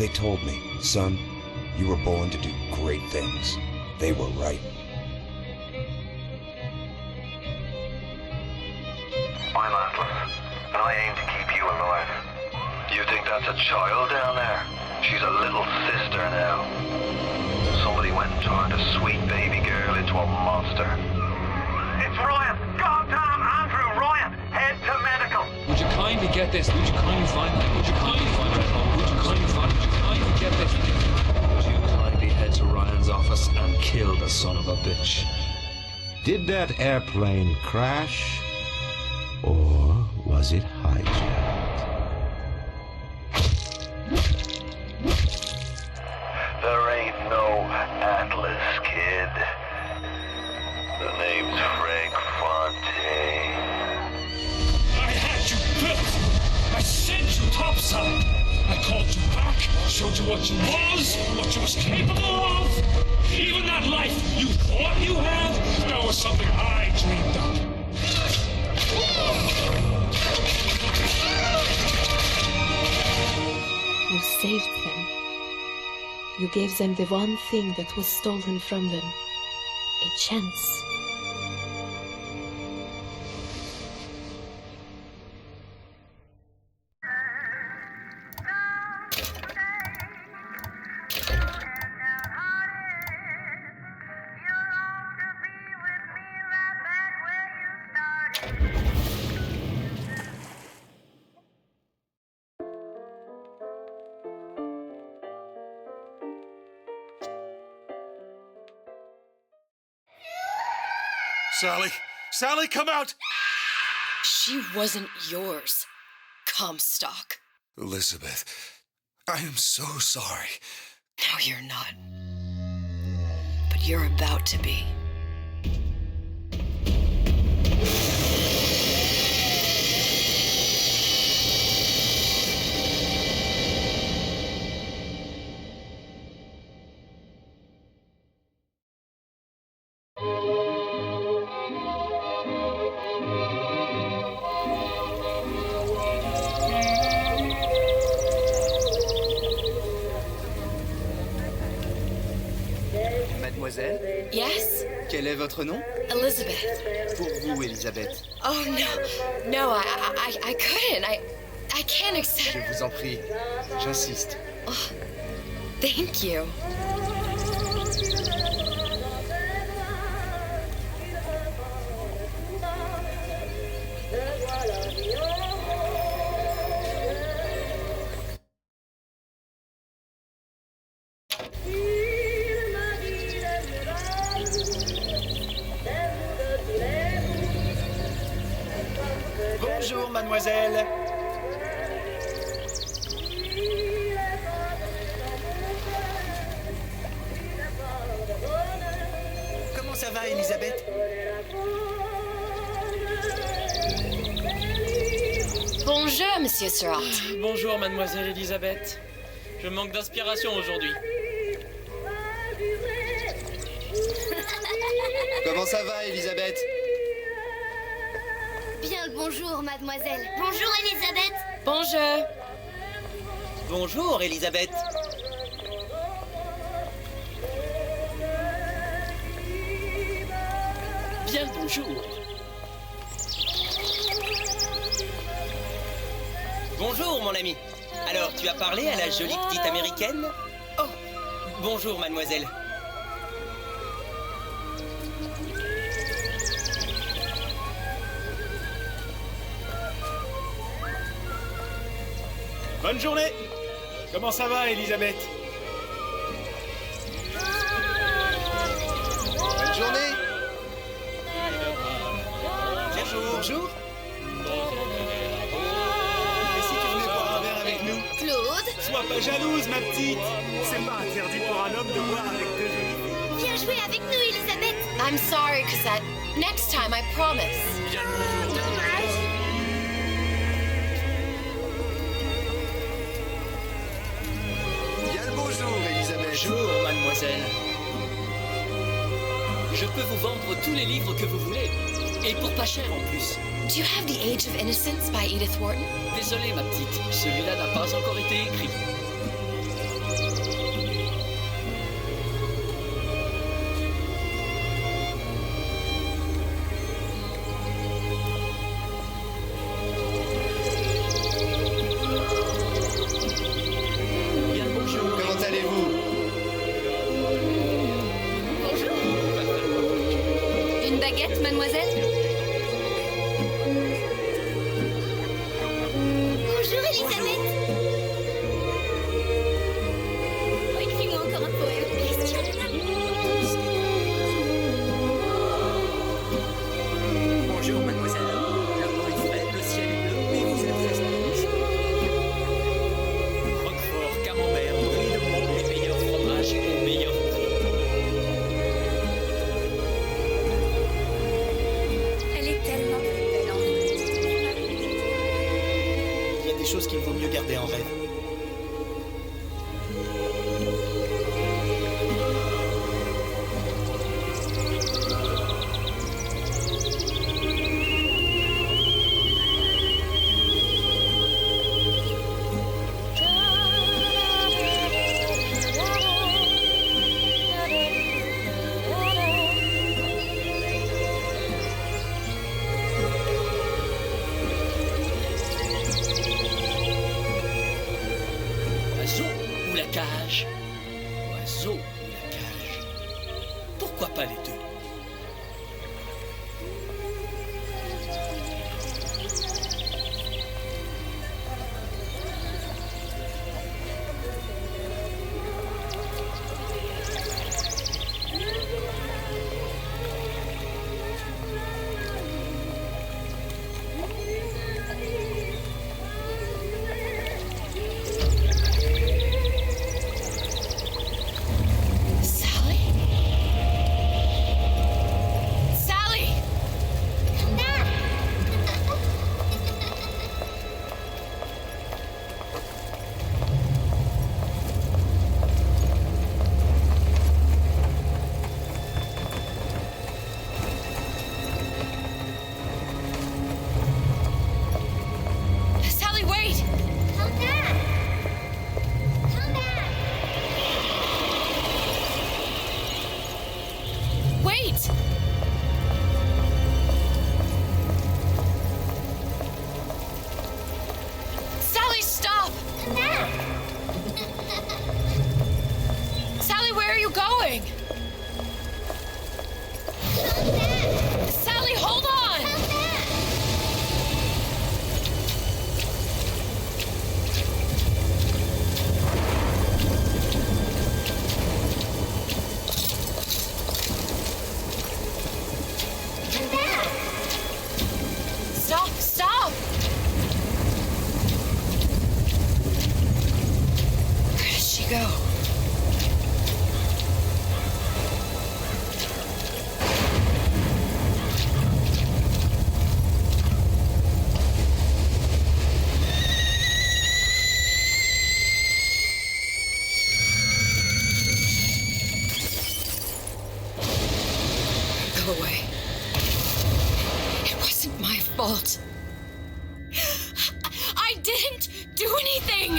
They told me, son, you were born to do great things. They were right. I'm Atlas, and I aim to keep you alive. You think that's a child down there? She's a little sister now. Somebody went and turned a sweet baby girl into a monster. It's Ryan! Goddamn Andrew Ryan! Head to medical! Would you kindly get this? Would you kindly find that? Would you kindly find that? Would you kindly find it? Would you kindly get this? Would you kindly head to Ryan's office and kill the son of a bitch? Did that airplane crash? Or was it hijacked? There ain't no Atlas, kid. The name's Frank Fontaine. I had you built. I sent you topside. I called you back, showed you what you was capable of. Even that life you thought you had, that was something I dreamed of. You saved them. You gave them the one thing that was stolen from them. A chance. Sally! Sally, come out! She wasn't yours, Comstock. Elizabeth, I am so sorry. No, you're not. But you're about to be. Mademoiselle? Yes? Quel est votre nom? Elizabeth. Pour vous, Elisabeth. Oh, no. No, I couldn't. I can't accept... Je vous en prie. J'insiste. Oh, thank you. Bonjour, mademoiselle. Comment ça va, Elisabeth? Bonjour, Monsieur Surratt. Bonjour, mademoiselle Elisabeth. Je manque d'inspiration aujourd'hui. Comment ça va, Elisabeth? Bien le bonjour, mademoiselle. Bonjour, Elisabeth. Bonjour. Bonjour, Elisabeth. Bien le bonjour. Bonjour, mon ami. Alors, tu as parlé à la jolie petite américaine? Oh, bonjour, mademoiselle. Bonne journée! Comment ça va, Elisabeth? Bonne journée. Bonjour. Bonjour. Et si tu venais boire un verre avec nous? Claude? Sois pas jalouse, ma petite! C'est pas interdit pour un homme de boire avec deux jolies filles. Viens jouer avec nous, Elisabeth. I'm sorry, Cosette. Next time, I promise. Dommage. Bien le bonjour, Elisabeth. Bonjour, mademoiselle. Je peux vous vendre tous les livres que vous voulez. Et pour pas cher en plus. Do you have The Age of Innocence by Edith Wharton? Désolé, ma petite. Celui-là n'a pas encore été écrit. baguette, mademoiselle? Bonjour, Elisabeth. Oh, écris-moi encore un poème, Christian. Bonjour, mademoiselle. La voix est fraîche, le ciel est bleu et vous êtes très rouge. Roquefort, camembert, brie de Meaux, les meilleurs fromages au meilleur prix. Elle est tellement belle en vrai. Il y a des choses qu'il vaut mieux garder en rêve. Oiseau ou la cage? Oiseau ou la cage? Pourquoi pas les deux? Sally? Sally! Sally, wait! Come back. Come back. Wait! Sally, stop! Come back. Sally, where are you going? Come back. Sally, hold on! Come back. Come back. Stop! Stop! Where did she go? Go away. It wasn't my fault. I didn't do anything.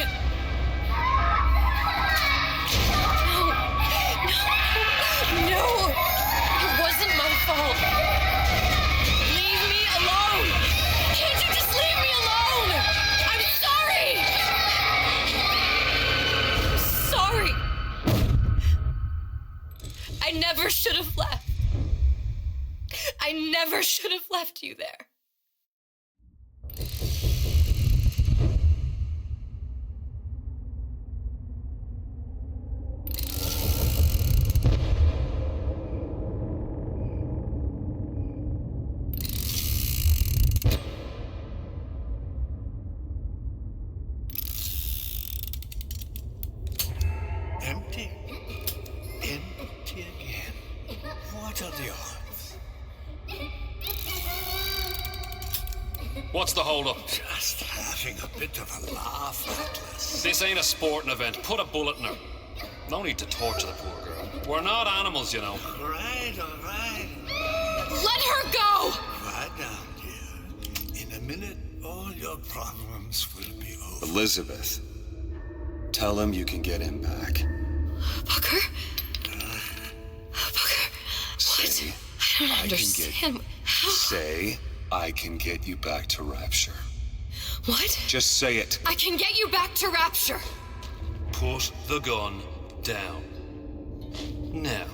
No, it wasn't my fault. Leave me alone. Can't you just leave me alone? I'm sorry. Sorry. I never should have left. I never should have left you there. Empty. Empty again. What are the odds? What's the hold up? Just having a bit of a laugh, Atlas. This ain't a sporting event. Put a bullet in her. No need to torture the poor girl. We're not animals, you know. All right. Let her go! Quiet down, dear. In a minute, all your problems will be over. Elizabeth, tell him you can get him back. Booker? Booker, Say, what? I don't understand. How? Say, I can get you back to Rapture. What? Just say it. I can get you back to Rapture. Put the gun down. Now,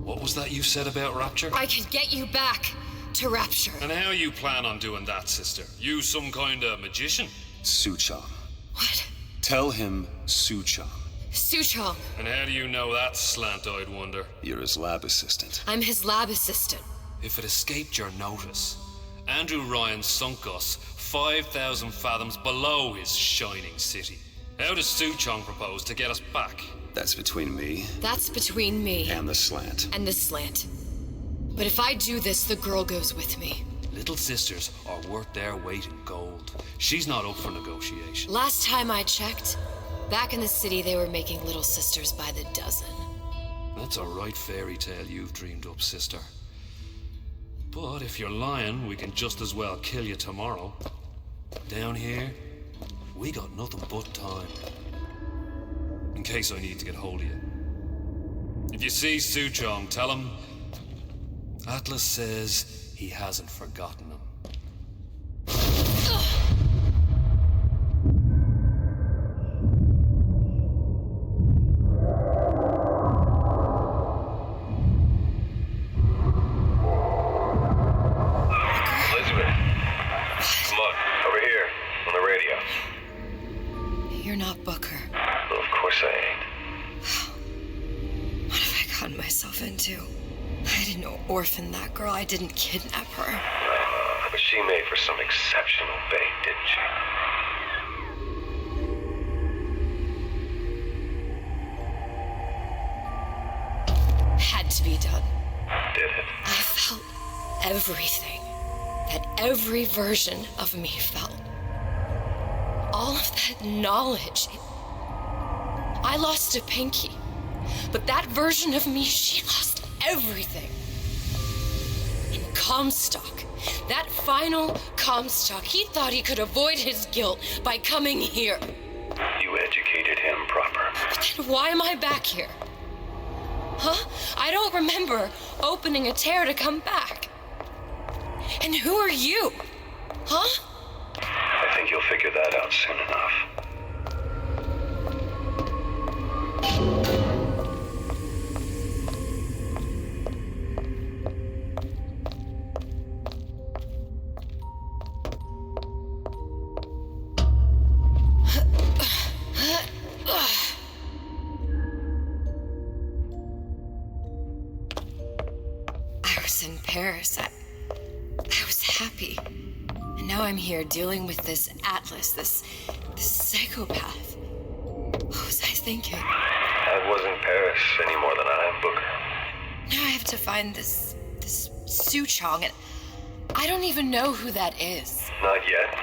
what was that you said about Rapture? I could get you back to Rapture. And how you plan on doing that, sister? You some kind of magician? Suchong. What? Tell him Suchong. Suchong. And how do you know that, slant-eyed wonder? You're his lab assistant. I'm his lab assistant. If it escaped your notice, Andrew Ryan sunk us 5,000 fathoms below his shining city. How does Suchong propose to get us back? That's between me That's between me and the slant. and the slant. But if I do this, the girl goes with me. Little sisters are worth their weight in gold. She's not up for negotiation. Last time I checked, back in the city they were making little sisters by the dozen. That's a right fairy tale you've dreamed up, sister. But if you're lying, we can just as well kill you tomorrow. Down here, we got nothing but time. In case I need to get hold of you. If you see Suchong, tell him Atlas says he hasn't forgotten him. Elizabeth, come on, over here, on the radio. You're not Booker. Well, of course I ain't. What have I gotten myself into? I didn't orphan that girl. I didn't kidnap her. But she made for some exceptional bait, didn't she? Had to be done. Did it? I felt everything that every version of me felt. All of that knowledge. I lost a pinky, but that version of me, she lost everything. And Comstock, that final Comstock, he thought he could avoid his guilt by coming here. You educated him proper. But then why am I back here? Huh? I don't remember opening a tear to come back. And who are you? Huh? I think you'll figure that out soon enough. I was in Paris. I was happy. And now I'm here dealing with this Atlas, this psychopath. What was I thinking? I wasn't Paris any more than I am Booker. Now I have to find this Suchong, and I don't even know who that is. Not yet,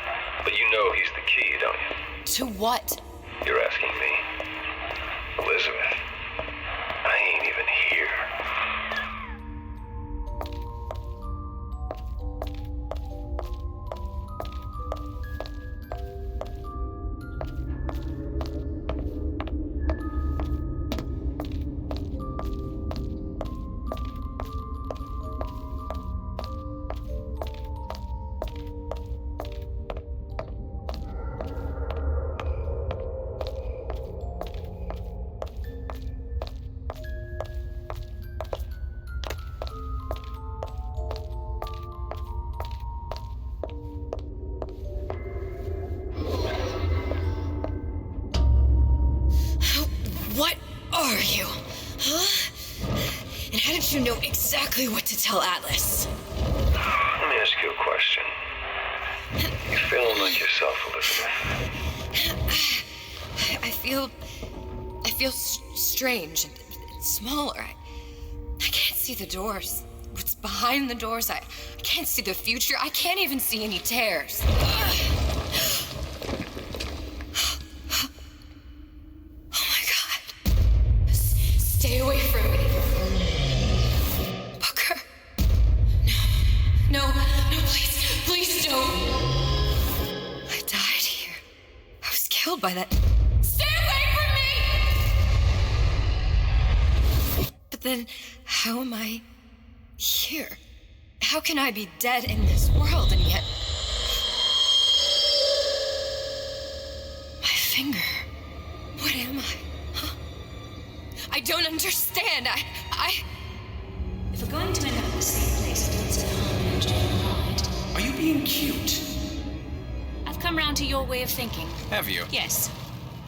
but you know he's the key, don't you? To what? You're asking me. Elizabeth, I ain't even here. What are you? Huh? And how did you know exactly what to tell Atlas? Let me ask you a question. You feeling like yourself, Elizabeth? I feel strange and smaller. I can't see the doors. What's behind the doors? I can't see the future. I can't even see any tears. Stay away from me. Booker. No, please don't. I died here. I was killed by that. Stay away from me! But then, how am I here? How can I be dead in this world and yet... My finger. What am I? I don't understand. If we're going to end up in the same place, it needs to harm and divide. Are you being cute? I've come round to your way of thinking. Have you? Yes.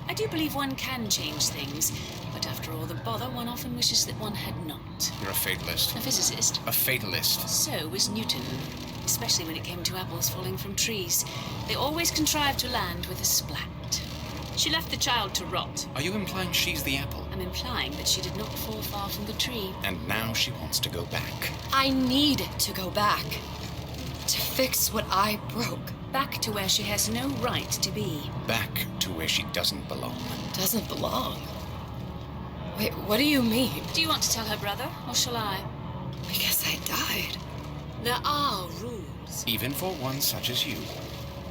I do believe one can change things, but after all the bother, one often wishes that one had not. You're a fatalist. A physicist. A fatalist. So was Newton, especially when it came to apples falling from trees. They always contrived to land with a splat. She left the child to rot. Are you implying she's the apple? I'm implying that she did not fall far from the tree. And now she wants to go back. I need to go back. To fix what I broke. Back to where she has no right to be. Back to where she doesn't belong. Doesn't belong? Wait, what do you mean? Do you want to tell her brother, or shall I? Because I died. There are rules. Even for one such as you.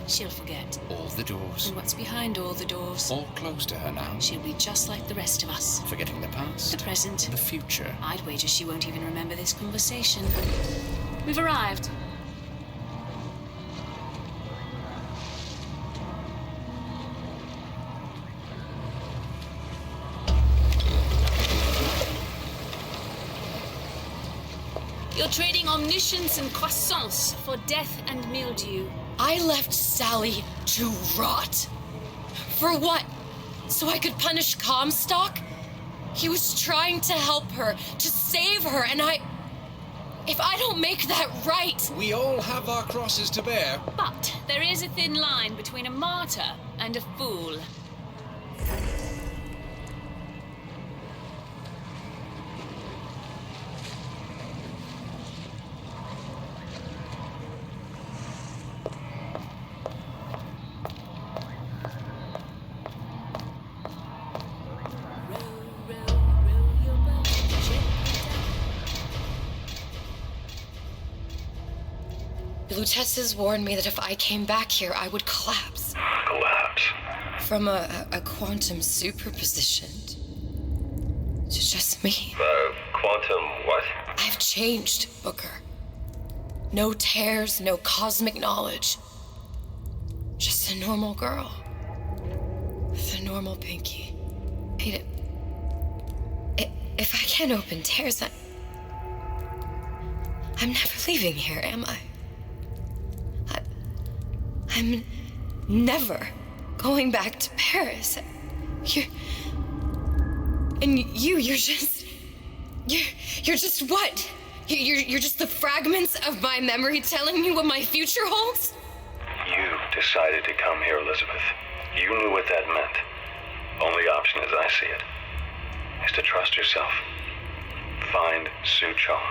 She'll forget. All the doors. And what's behind all the doors? All closed to her now. She'll be just like the rest of us. Forgetting the past. The present. The future. I'd wager she won't even remember this conversation. We've arrived. You're trading omniscience and croissance for death and mildew. I left Sally to rot. For what? So I could punish Comstock? He was trying to help her, to save her, and if I don't make that right... We all have our crosses to bear. But there is a thin line between a martyr and a fool. Lutesses warned me that if I came back here, I would collapse. Collapse? From a quantum superposition to just me. Quantum what? I've changed, Booker. No tears, no cosmic knowledge. Just a normal girl. With a normal pinky. Hey, if I can't open tears, I'm never leaving here, am I? I'm never going back to Paris. You're just what? You're just the fragments of my memory telling me what my future holds? You decided to come here, Elizabeth. You knew what that meant. Only option, as I see it, is to trust yourself. Find Suchong.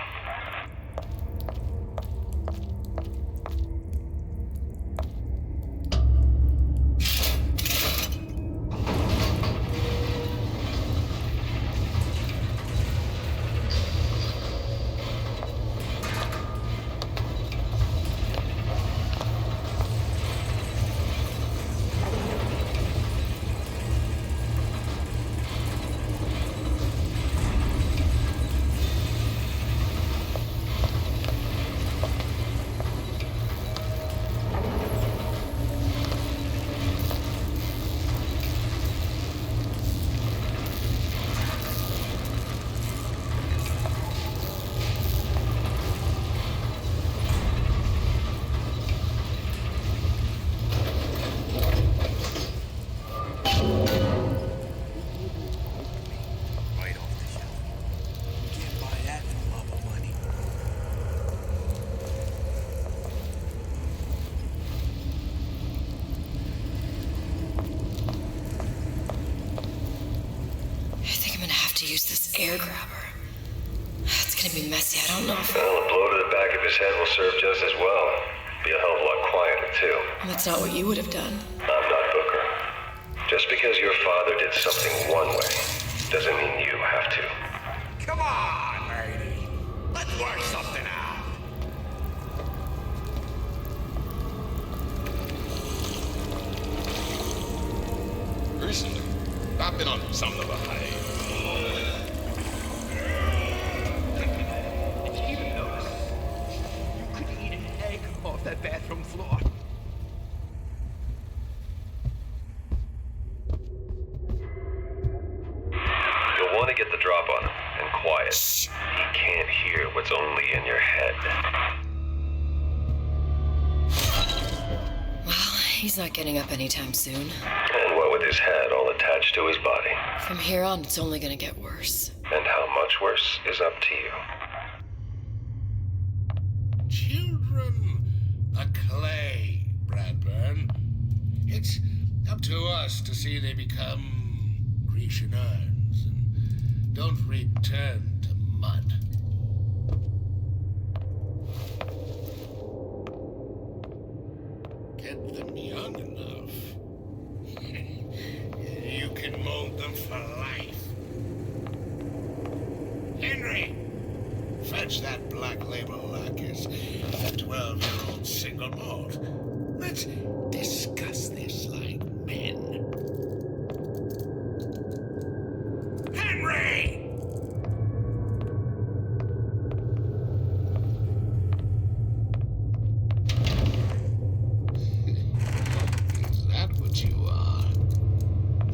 Use this air grabber. It's gonna be messy. I don't know if... Well, a blow to the back of his head will serve just as well. Be a hell of a lot quieter, too. That's not what you would have done. I'm not Booker. Just because your father did something one way, doesn't mean you have to. Come on, lady. Let's work something out. Recently, I've been on something of a hiatus. Did you even notice? You could eat an egg off that bathroom floor. You'll want to get the drop on him, and quiet. Shh. He can't hear what's only in your head. Well, he's not getting up anytime soon. And what with his head all attached to his body. From here on, it's only gonna get worse. And how much worse is up to you. Children, the clay, Bradburn. It's up to us to see they become Grecian urns and don't return to mud. Get them young enough. You can mold them for life. Henry, fetch that black label lacquers, that 12-year-old single malt. Let's discuss this like men. Henry! Is that what you are?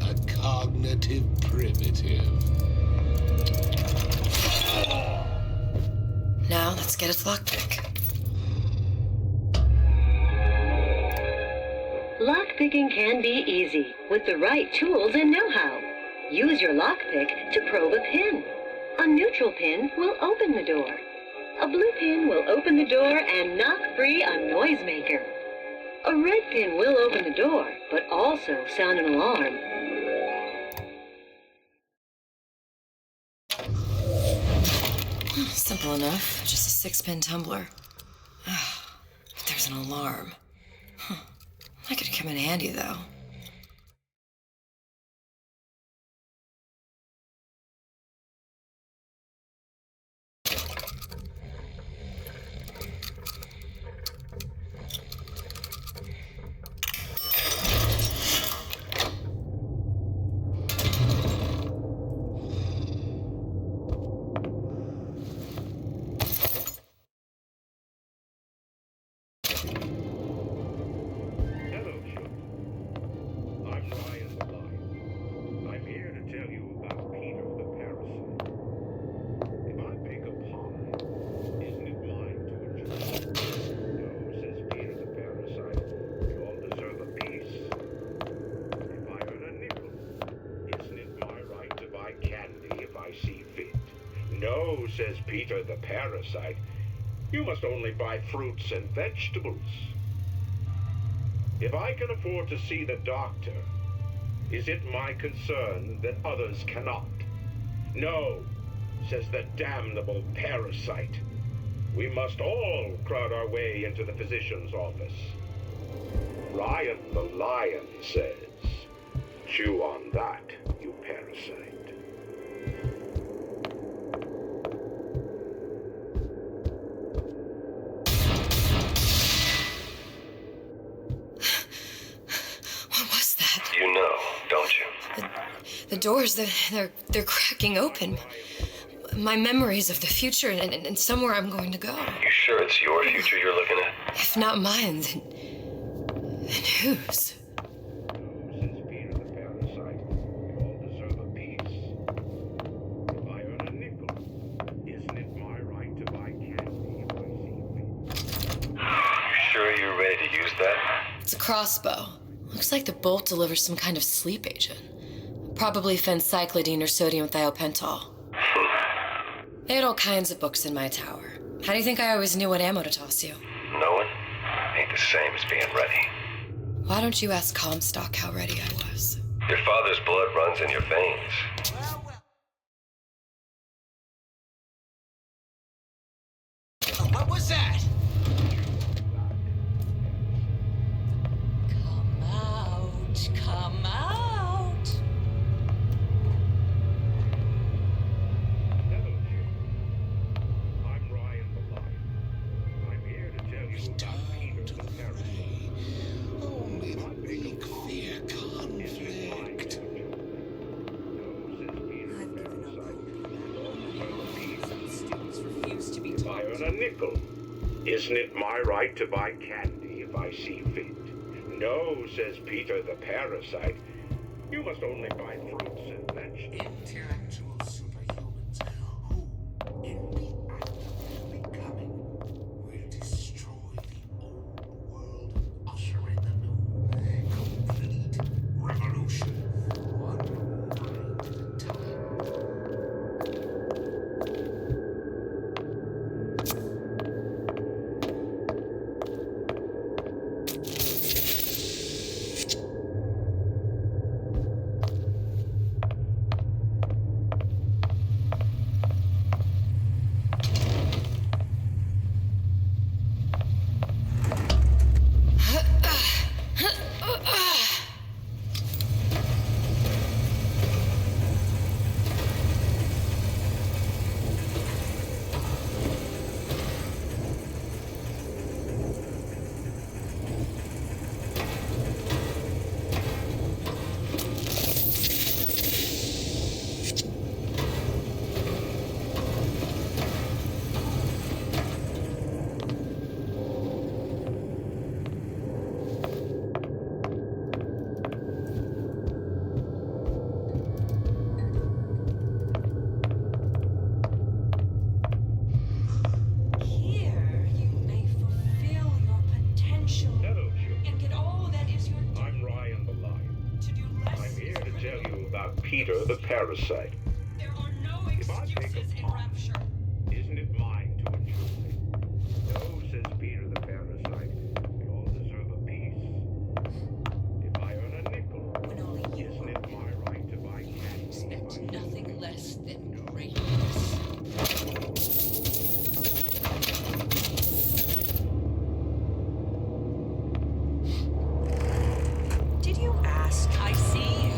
A cognitive primitive. Now, let's get its lockpick. Lockpicking can be easy with the right tools and know-how. Use your lockpick to probe a pin. A neutral pin will open the door. A blue pin will open the door and knock free a noisemaker. A red pin will open the door, but also sound an alarm. Simple enough. Just a 6-pin tumbler. But there's an alarm. That could come in handy, though. No, says Peter the parasite. You must only buy fruits and vegetables. If I can afford to see the doctor, is it my concern that others cannot? No, says the damnable parasite. We must all crowd our way into the physician's office. Ryan the lion says, chew on that, you parasite. You know, don't you? The doors, they're cracking open. My memories of the future and somewhere I'm going to go. You sure it's your future you're looking at? If not mine, then whose? You sure you're ready to use that? It's a crossbow. Looks like the bolt delivers some kind of sleep agent. Probably phencyclidine or sodium thiopental. They had all kinds of books in my tower. How do you think I always knew what ammo to toss you? Knowing ain't the same as being ready. Why don't you ask Comstock how ready I was? Your father's blood runs in your veins. What was that? Come out! I'm Ryan the Lion. I'm here to tell you about Peter the parasite. Only the weak fear conflict. If I earn a nickel, isn't it my right to buy candy if I see fit? No, says Peter the parasite. You must only buy fruits and vegetables. Intellectual superhumans who, in Peter the parasite. There are no excuses in Rapture. Isn't it mine to enjoy? No, says Peter the parasite. We all deserve a piece. If I earn a nickel, isn't it my right to buy candy? Expect nothing less than greatness. Did you ask? I see you.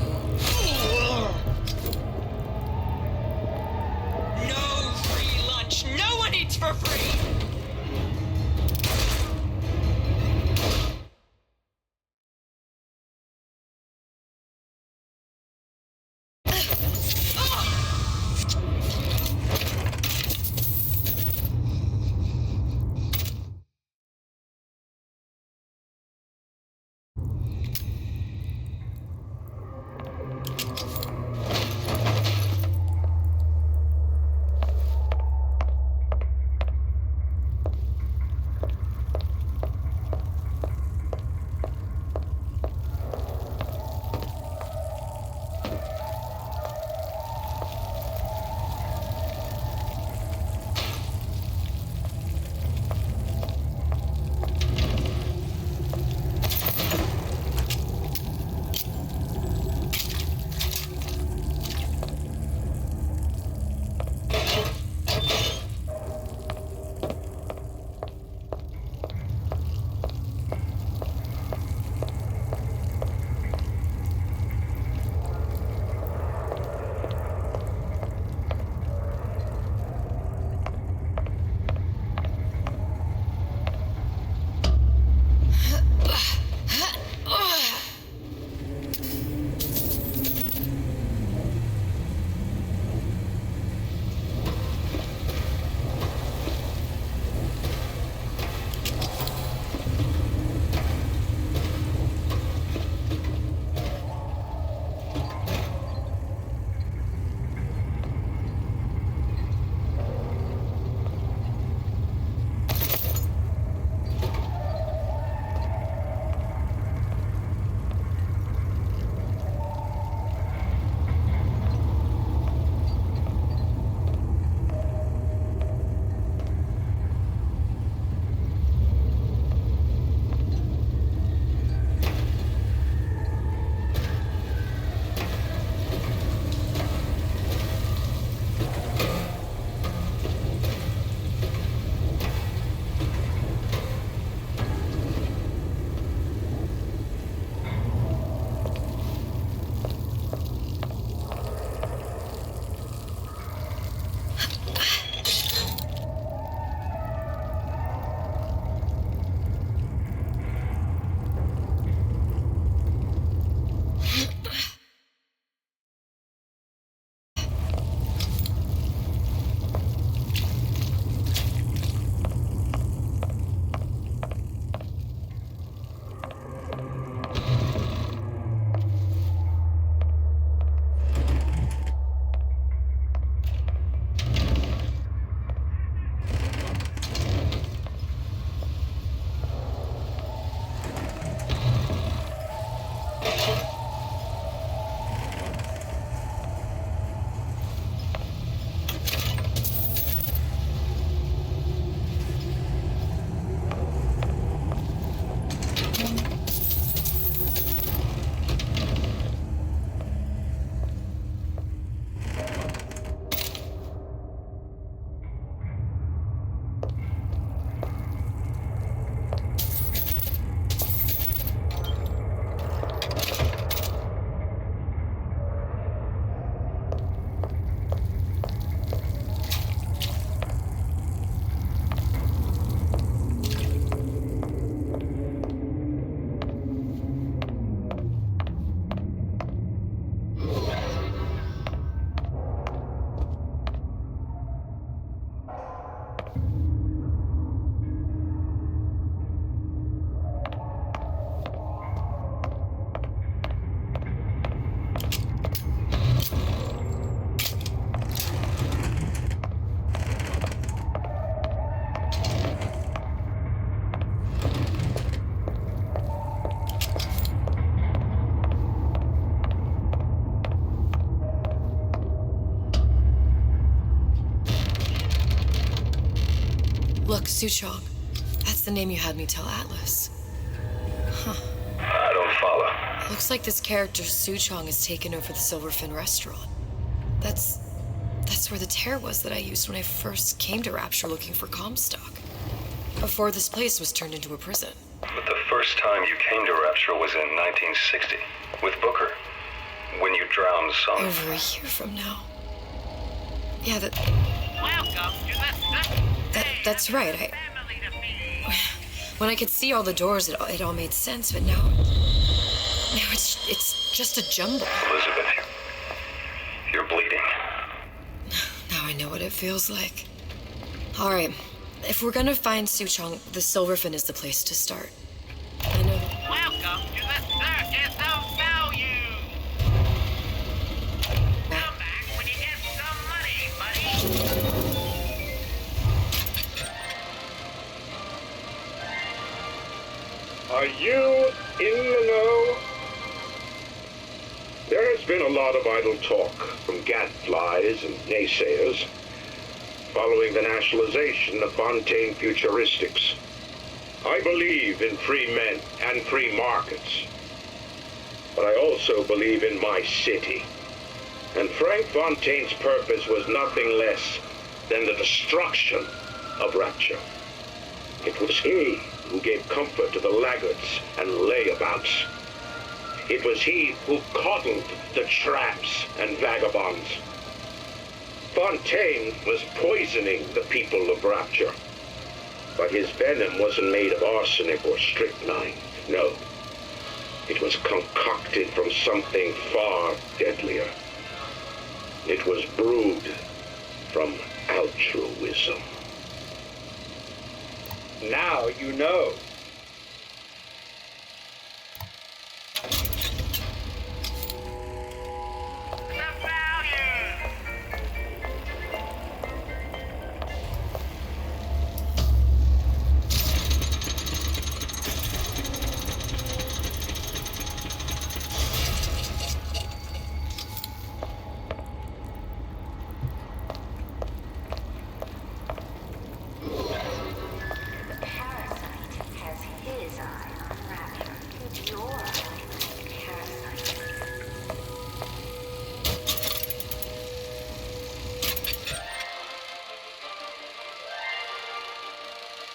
No free lunch. No one eats for free. Look, Suchong. That's the name you had me tell Atlas. Huh. I don't follow. Looks like this character Suchong has taken over the Silverfin restaurant. That's where the tear was that I used when I first came to Rapture looking for Comstock. Before this place was turned into a prison. But the first time you came to Rapture was in 1960, with Booker. When you drowned some... Over a year from now. Yeah, Welcome to the that's right. When I could see all the doors, it all made sense, but now it's just a jumble. Elizabeth, you're bleeding. Now I know what it feels like. All right, if we're gonna find Suchong, the Silverfin is the place to start. I know. Welcome to the circus of value. Come back when you get some money, buddy. Are you in the know? There has been a lot of idle talk from gadflies and naysayers following the nationalization of Fontaine Futuristics. I believe in free men and free markets, but I also believe in my city. And Frank Fontaine's purpose was nothing less than the destruction of Rapture. It was he who gave comfort to the laggards and layabouts. It was he who coddled the tramps and vagabonds. Fontaine was poisoning the people of Rapture, but his venom wasn't made of arsenic or strychnine. No, it was concocted from something far deadlier. It was brewed from altruism. Now you know.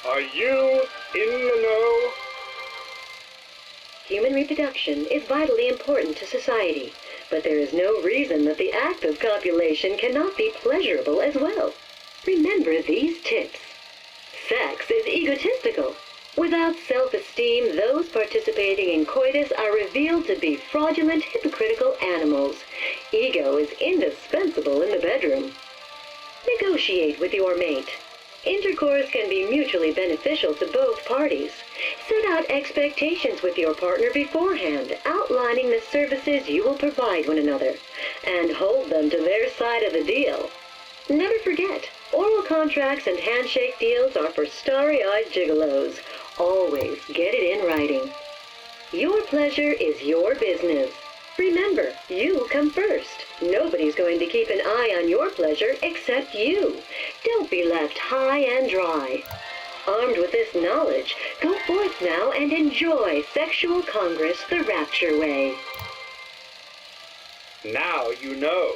Are you in the know? Human reproduction is vitally important to society, but there is no reason that the act of copulation cannot be pleasurable as well. Remember these tips. Sex is egotistical. Without self-esteem, those participating in coitus are revealed to be fraudulent, hypocritical animals. Ego is indispensable in the bedroom. Negotiate with your mate. Intercourse can be mutually beneficial to both parties. Set out expectations with your partner beforehand, outlining the services you will provide one another, and hold them to their side of the deal. Never forget, oral contracts and handshake deals are for starry-eyed gigolos. Always get it in writing. Your pleasure is your business. Remember, you come first. Nobody's going to keep an eye on your pleasure except you. Don't be left high and dry. Armed with this knowledge, go forth now and enjoy Sexual Congress the Rapture way. Now you know.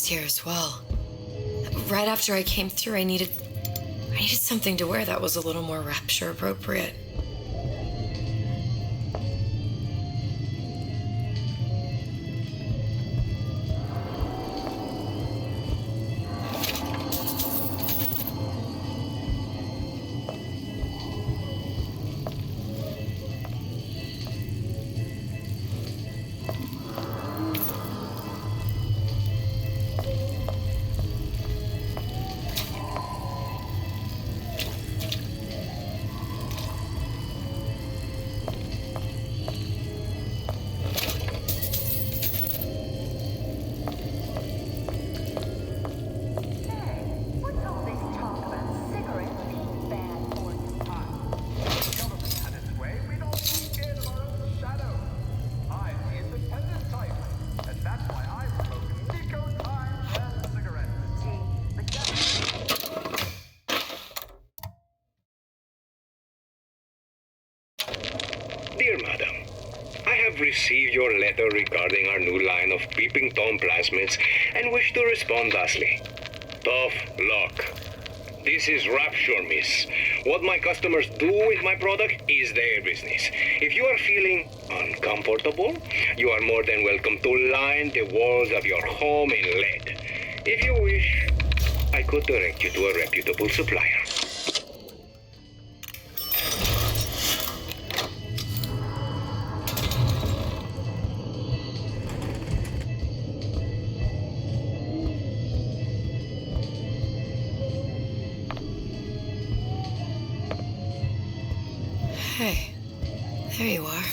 Here as well. Right after I came through, I needed something to wear that was a little more Rapture appropriate. have received your letter regarding our new line of peeping Tom plasmids and wish to respond thusly. Tough luck. This is Rapture, miss. What my customers do with my product is their business. If you are feeling uncomfortable, you are more than welcome to line the walls of your home in lead. If you wish, I could direct you to a reputable supplier. Hey, there you are.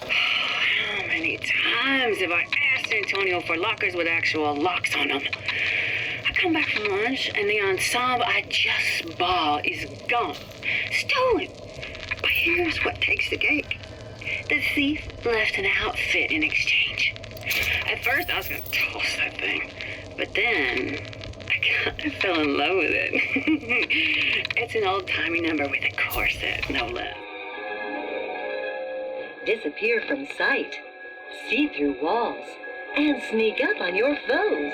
How many times have I asked Antonio for lockers with actual locks on them? I come back from lunch and the ensemble I just bought is gone. Stolen. But here's what takes the cake. The thief left an outfit in exchange. At first I was going to toss that thing, but then I kind of fell in love with it. It's an old-timey number with a corset, no less. Disappear from sight, see through walls, and sneak up on your foes.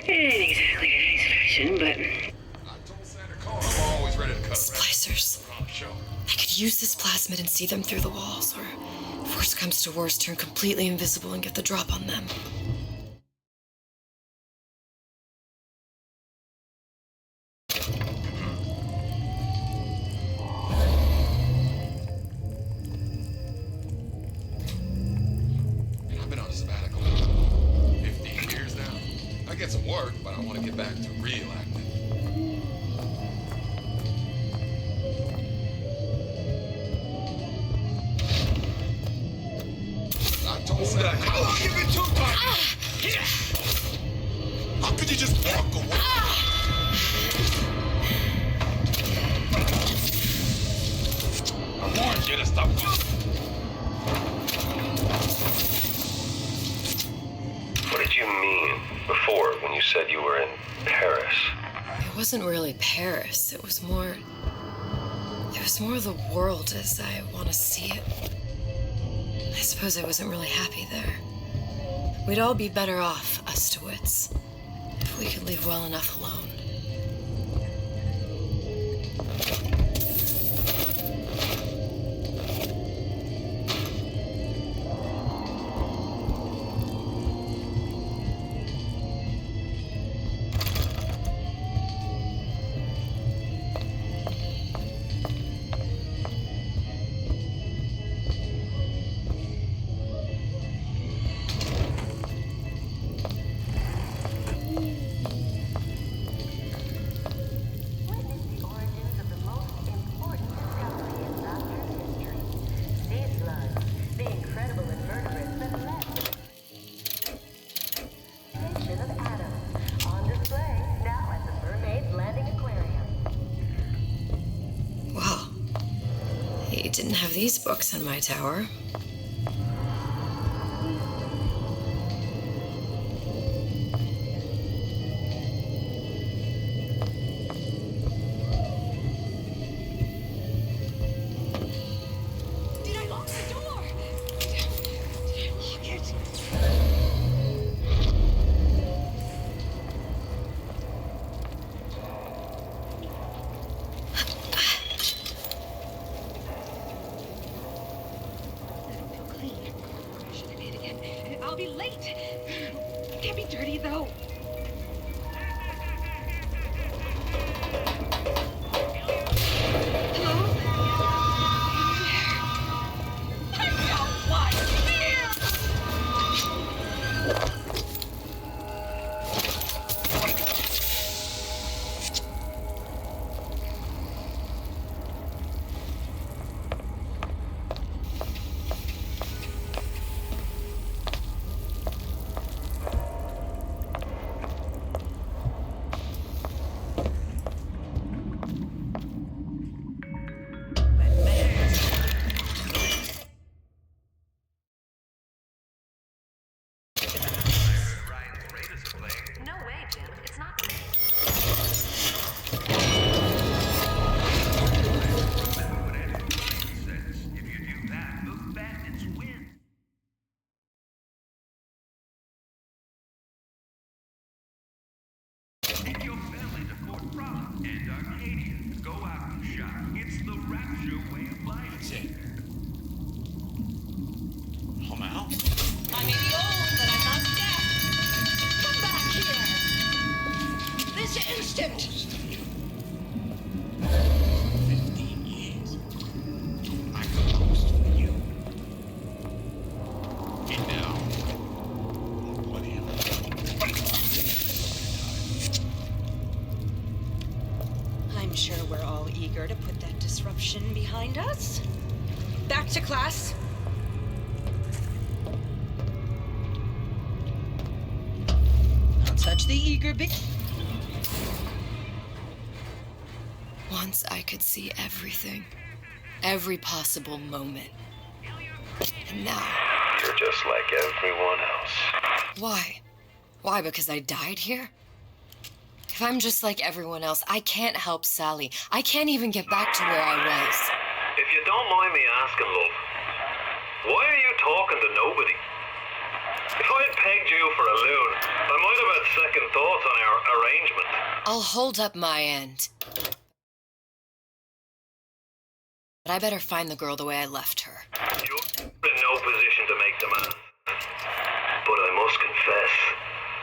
It ain't exactly today's fashion, but... I'm always ready to cut. Splicers. I could use this plasmid and see them through the walls, or if worst comes to worst, turn completely invisible and get the drop on them. I've been on a sabbatical 15 years now. I get some work, but I want to get back to real acting. I told Sam, how long you been took by? How could you just walk away? I warned you to stop. What did you mean before when you said you were in Paris? It wasn't really Paris. It was more the world as I want to see it. I suppose I wasn't really happy there. We'd all be better off, us DeWitts, if we could leave well enough alone. Didn't have these books in my tower. Did I lock the door? Did I lock it? I'll be late. Can't be dirty though. That's it. I'm out. I may be old, but I'm not deaf. Come back here. This instant. 15 years. I could post for you. And now, what am I'm sure we're all eager to put that disruption behind us. Back to class. I'll touch the eager bit. Once I could see everything, every possible moment. And now... You're just like everyone else. Why? Why, because I died here? If I'm just like everyone else, I can't help Sally. I can't even get back to where I was. If you don't mind me asking, love, why are you talking to nobody? If I had pegged you for a loon, I might have had second thoughts on our arrangement. I'll hold up my end. But I better find the girl the way I left her. You're in no position to make demands. But I must confess,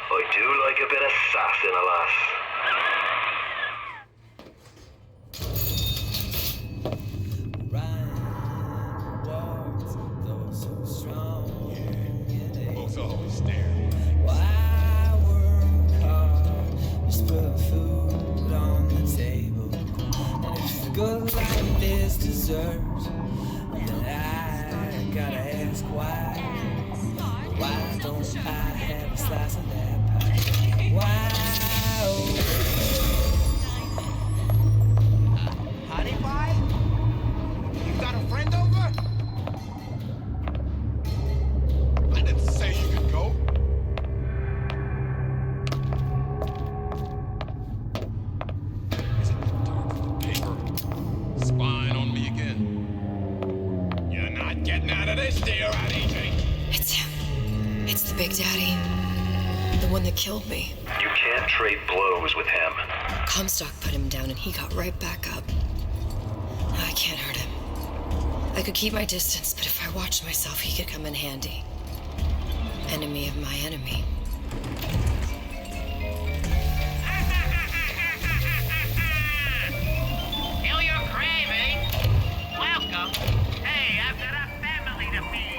I do like a bit of sass in a lass. Both always there. Why work hard? Just put food on the table. And if good life is dessert, then I gotta ask why. Why don't I have a slice of that pie? Why? Honey pie? You got a friend over? I didn't say you could go. Is it time for the paper? Spying on me again. You're not getting out of this, dear, easy. It's him. It's the Big Daddy. The one that killed me. You can't trade blows with him. Comstock put him down and he got right back up. I can't hurt him. I could keep my distance, but if I watched myself, he could come in handy. Enemy of my enemy. Feel your craving? Welcome. Hey, I've got a family to feed.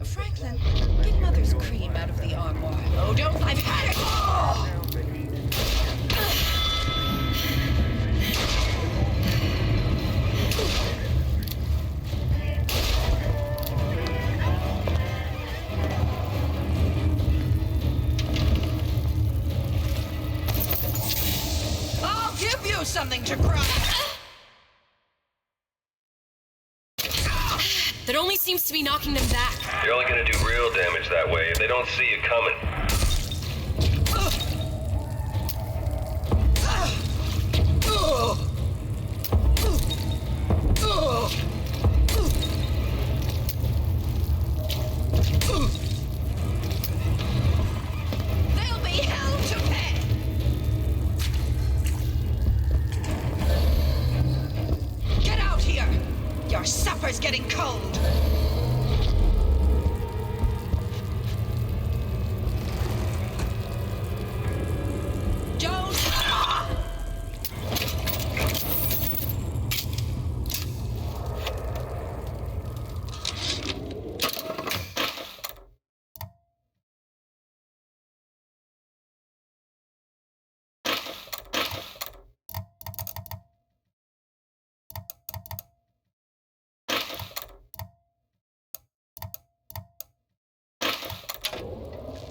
Franklin, get Mother's cream out of the armoire. Oh, don't! I've had it! Oh! I'll give you something to cry. That only seems to be knocking them back. You're only gonna do real damage that way if they don't see you coming. There'll be hell to pay. Get out here. Your supper's getting cold.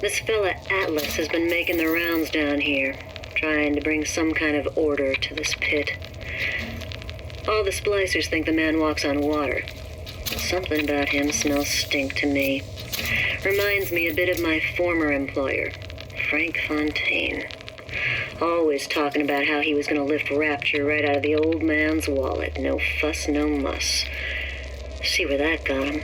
This fella Atlas has been making the rounds down here, trying to bring some kind of order to this pit. All the splicers think the man walks on water. Something about him smells stink to me. Reminds me a bit of my former employer, Frank Fontaine. Always talking about how he was going to lift Rapture right out of the old man's wallet. No fuss, no muss. See where that got him.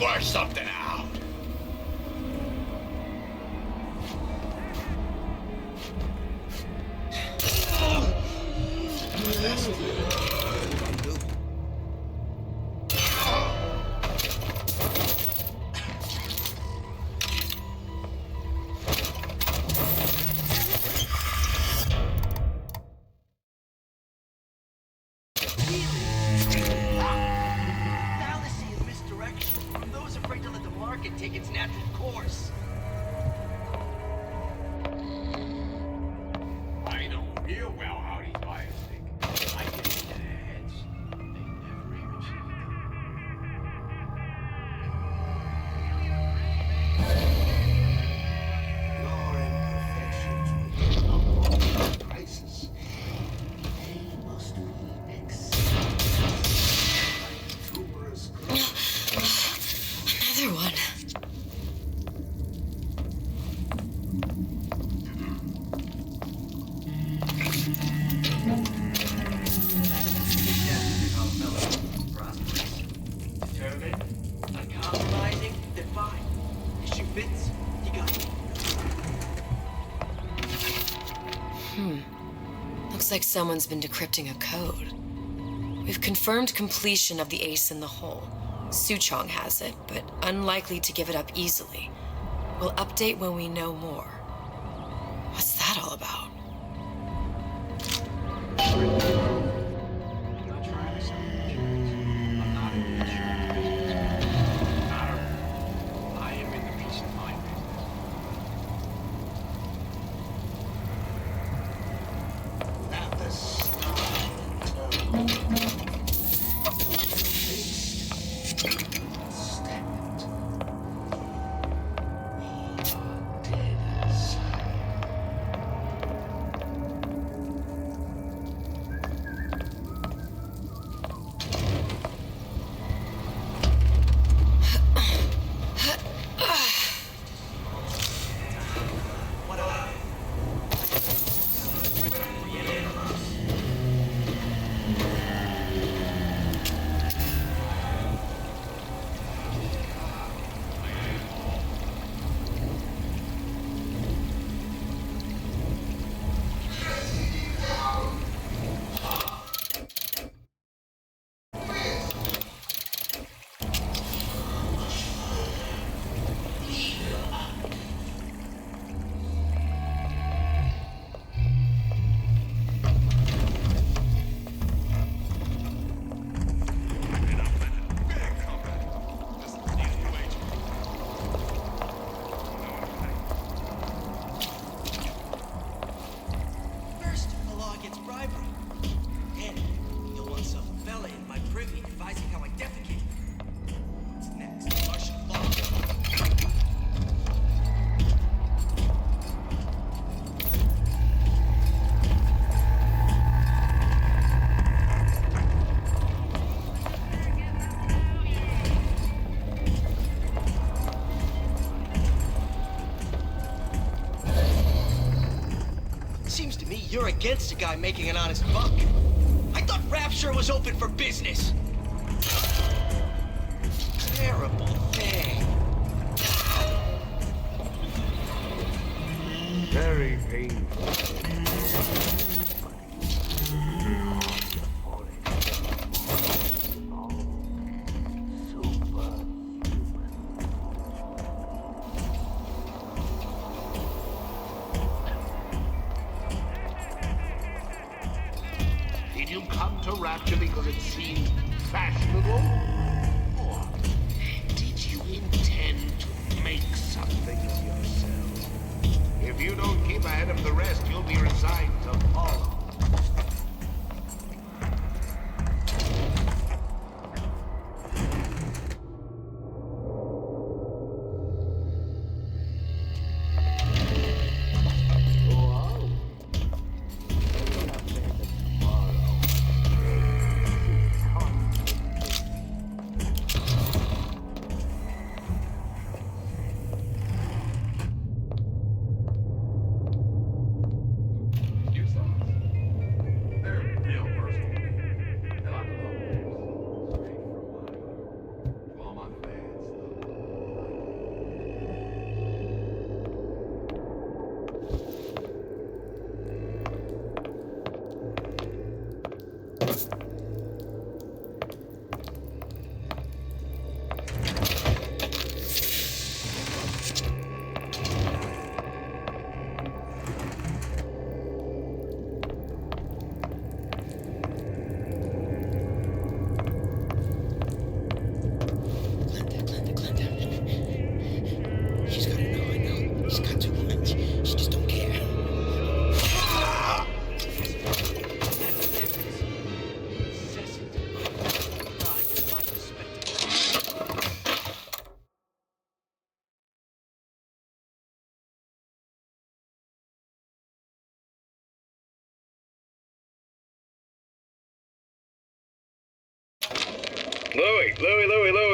Work something out. Take its natural course. I know real well how these buyers think. I get into their heads. They never even see Your imperfections will come up prices. They must be accepted. Tumorous Another one. Determined, uncompromising, defiant. Issue fits, you got it. Looks like someone's been decrypting a code. We've confirmed completion of the ace in the hole. Suchong has it, but unlikely to give it up easily. We'll update when we know more. What's that all about? I am in the peace of mind business. At the start. Stand. We are dead Seems to me you're against a guy making an honest buck. I thought Rapture was open for business. Terrible thing. Very painful. Did you come to Rapture because it seemed fashionable? Or did you intend to make something of yourself? If you don't keep ahead of the rest, you'll be resigned to follow.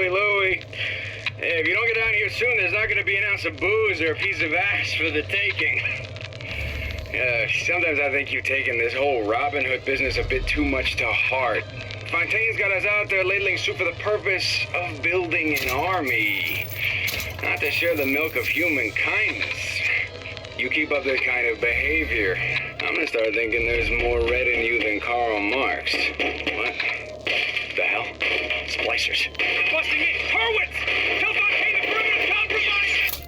Louie. Hey, if you don't get down here soon, there's not going to be an ounce of booze or a piece of ass for the taking. Sometimes I think you've taken this whole Robin Hood business a bit too much to heart. Fontaine's got us out there ladling soup for the purpose of building an army, not to share the milk of human kindness. You keep up this kind of behavior, I'm gonna start thinking there's more red in you than Karl Marx. What the hell? Splicers. They're busting in! Hurwitz! Tell Fontaine the perimeter's compromised!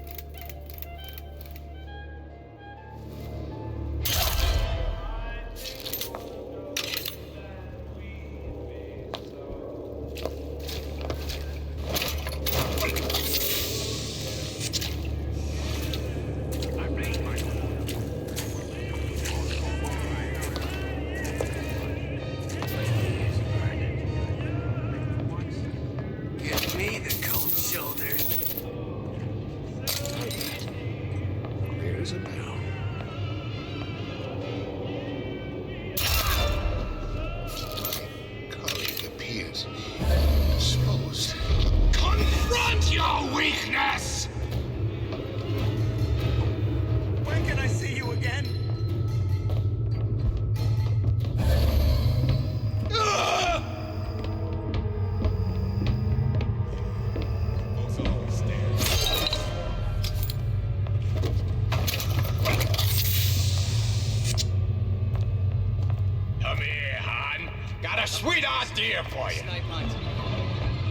Sweet idea for you.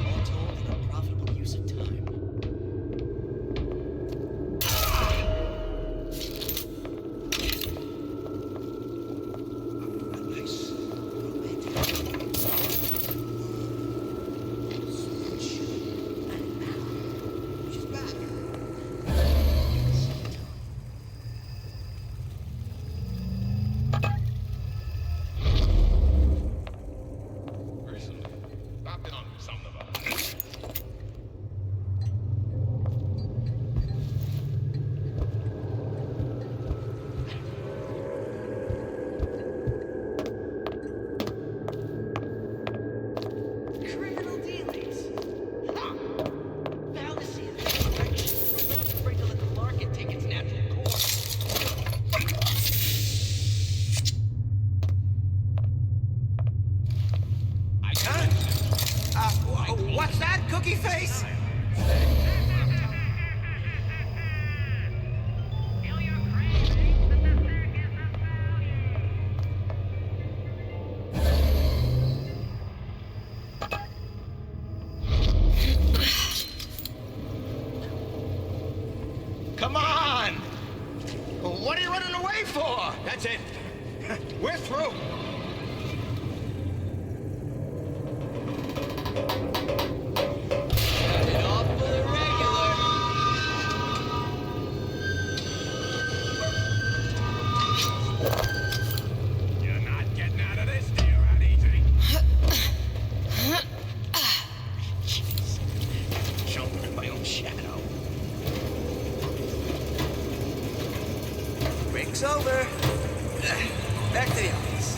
All told, a profitable use of time. Stop it on monkey face? Come on! What are you running away for? That's it. We're through. You're not getting out of this deal right easy. Jumping in my own shadow. Break's over. Back to the office.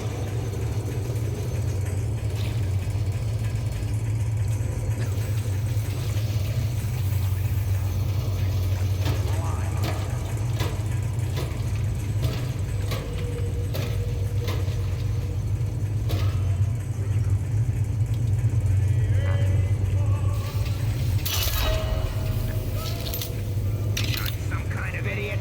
Some kind of idiot.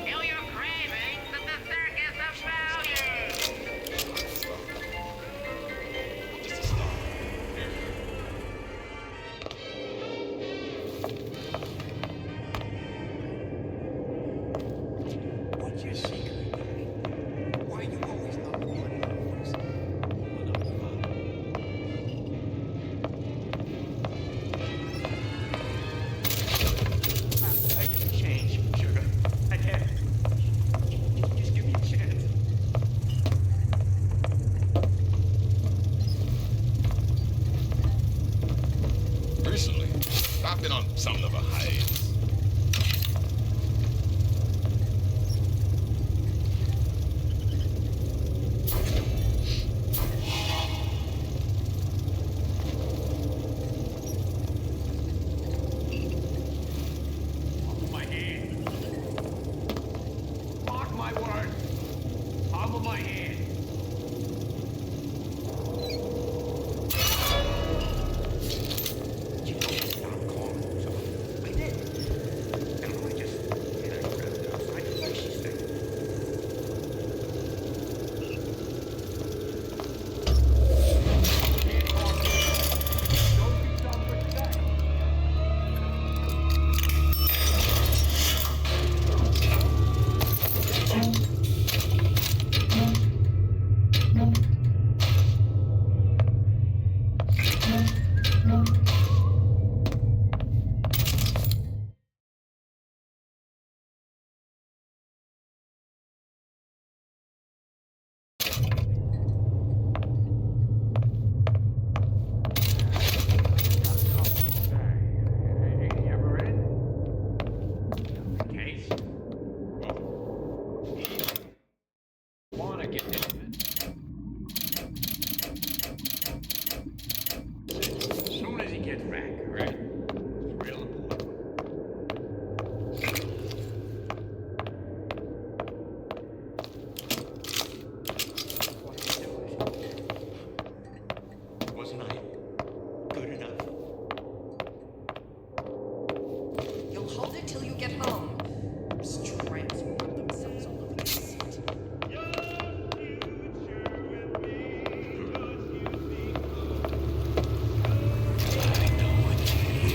Kill your cravings at the circus of value. What's your secret? Why are you always number one in our voice? I can change, sugar. I can. Just give me a chance. Recently, I've been on something of a hiatus. My hand. Mark my word. Palm of my hand. You can't stop calling. So I did. And I just grabbed it outside the way she said. Don't be done with that. You ever in? Case? Wanna get intimate? As soon as he gets back, right? It's real important. Wasn't I good enough? You'll hold it till you get home. Strands rub themselves all over the seat. I know what you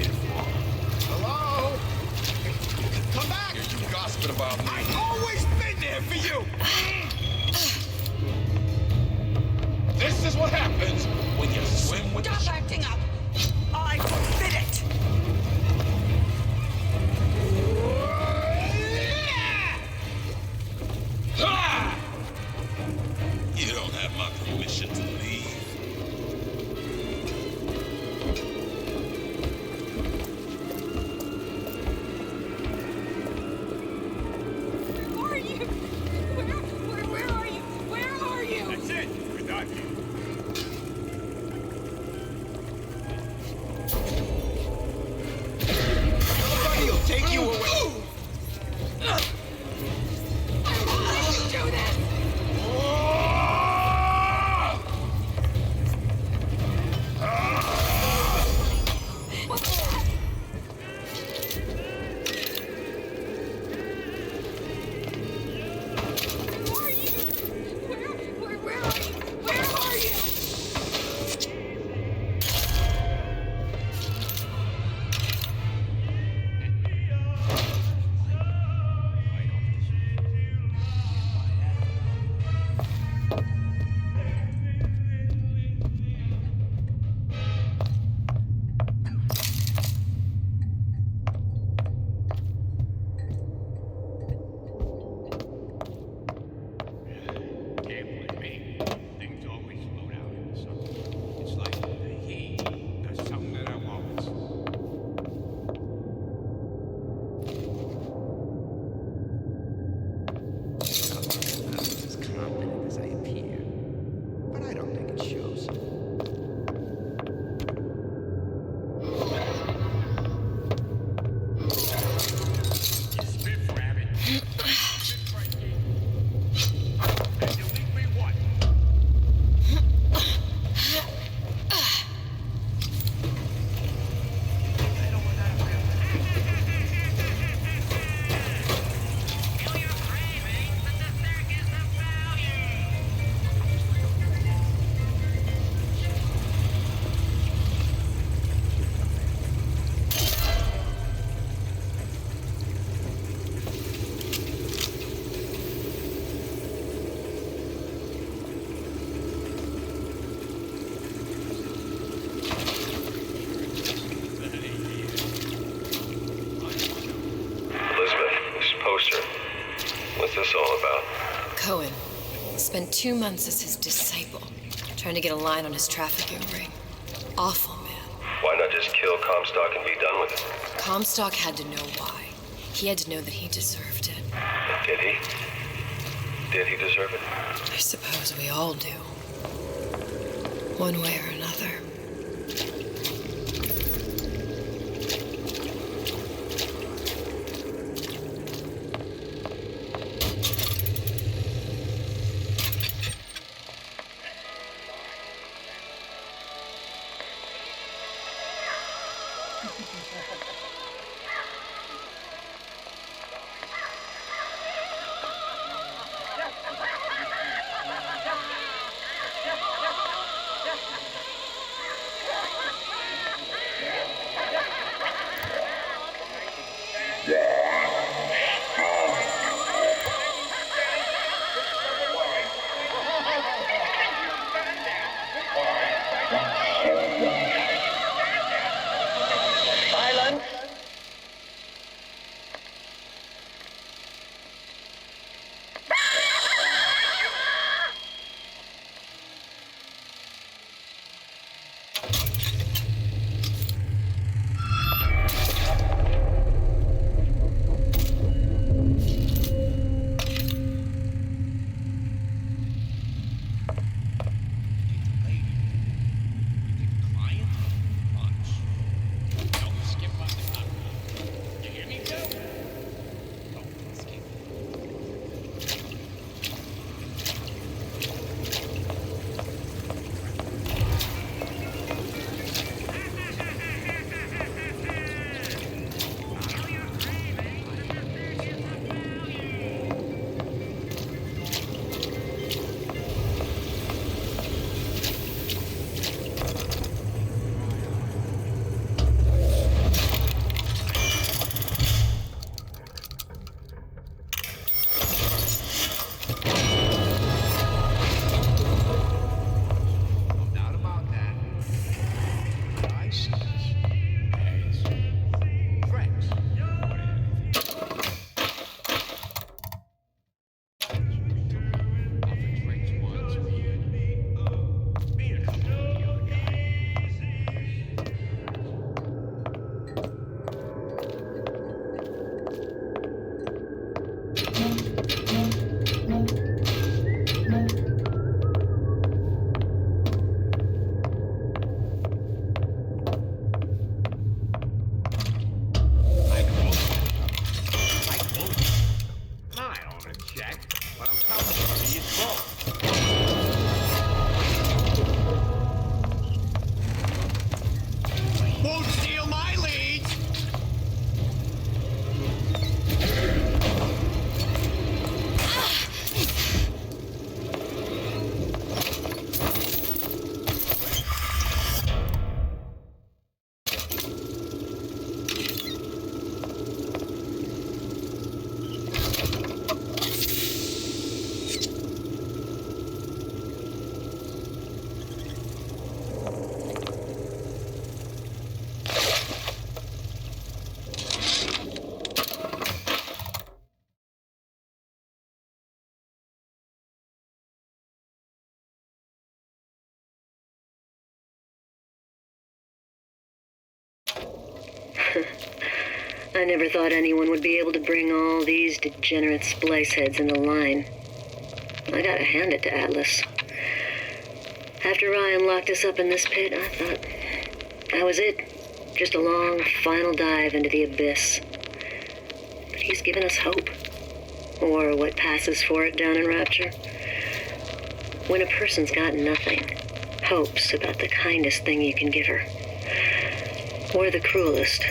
What's this all about? Cohen spent 2 months as his disciple, trying to get a line on his trafficking ring. Awful man. Why not just kill Comstock and be done with it? Comstock had to know why. He had to know that he deserved it. And did he? Did he deserve it? I suppose we all do. One way or another. I never thought anyone would be able to bring all these degenerate splice heads into line. I gotta hand it to Atlas. After Ryan locked us up in this pit, I thought that was it. Just a long, final dive into the abyss. But he's given us hope. Or what passes for it down in Rapture. When a person's got nothing, hope's about the kindest thing you can give her. Or the cruelest.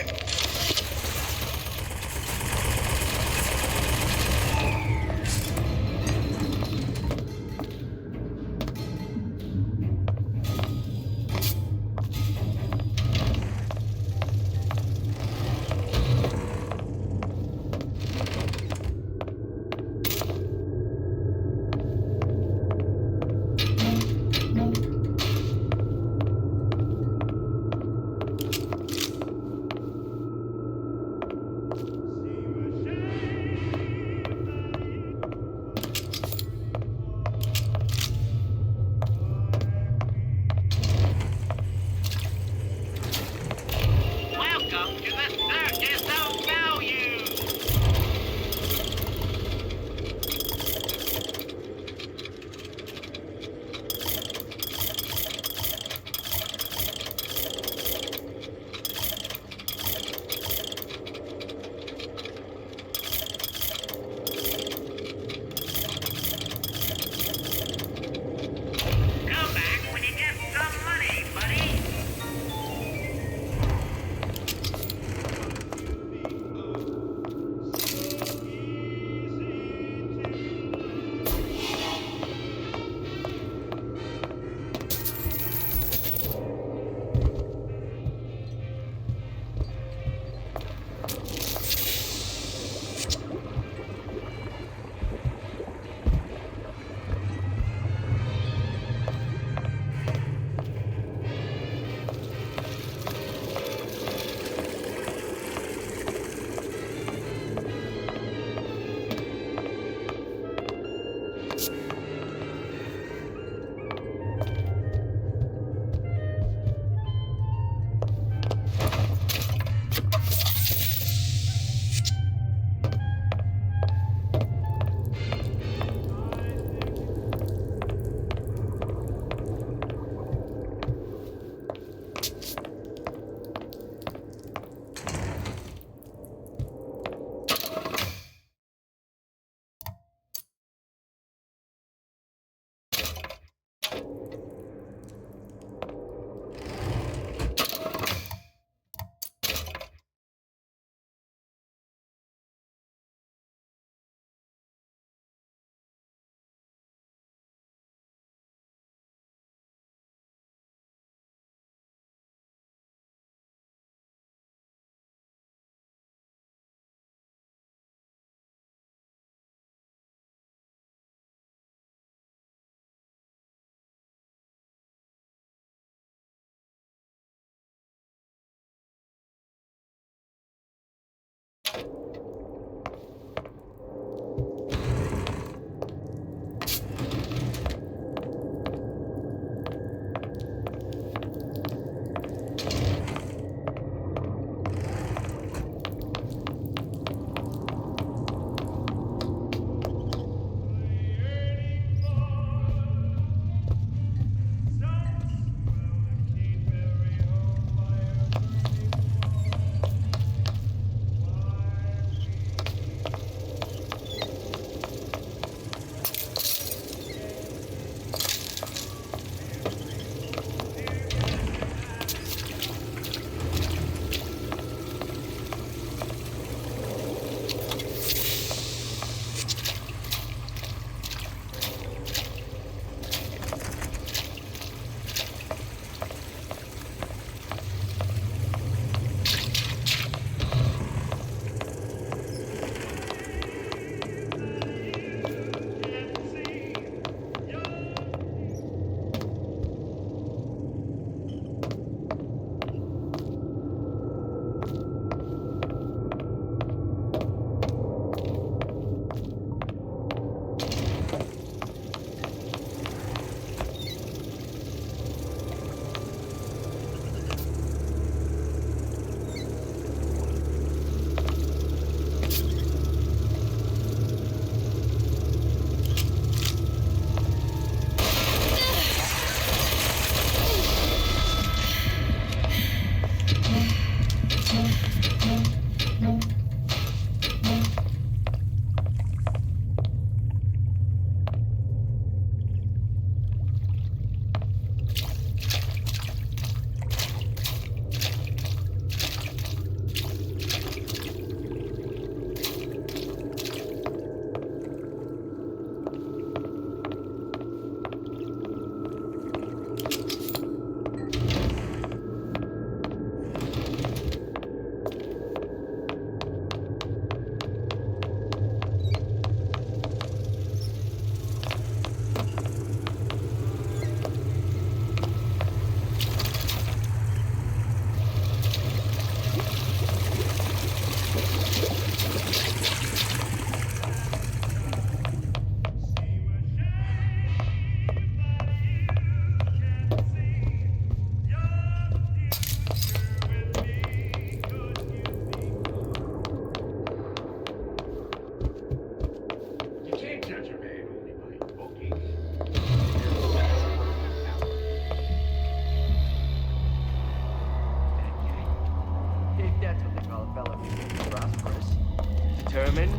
Determined,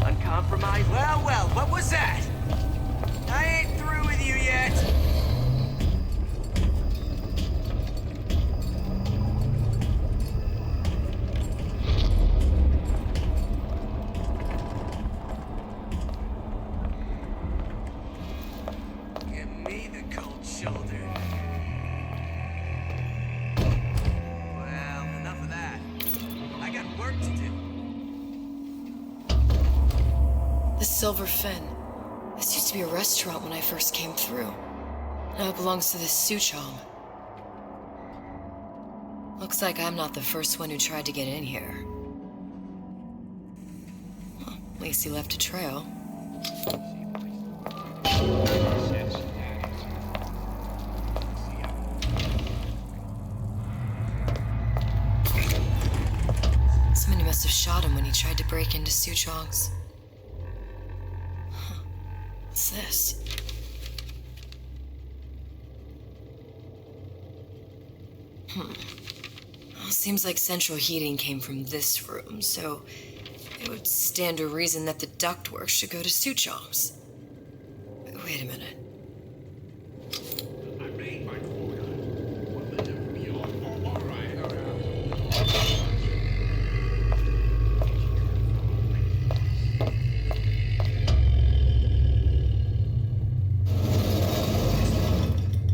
uncompromised. Well, well, what was that? I ain't through with you yet. Give me the cold shoulder. Well, enough of that. I got work to do. The Silver Fin. This used to be a restaurant when I first came through. Now it belongs to this Suchong. Looks like I'm not the first one who tried to get in here. Well, at least he left a trail. Somebody must have shot him when he tried to break into Suchong's. What's this? Well, seems like central heating came from this room, so it would stand to reason that the ductwork should go to Suchong's. Wait a minute. I made my quota. Well, let me off. Oh, all right.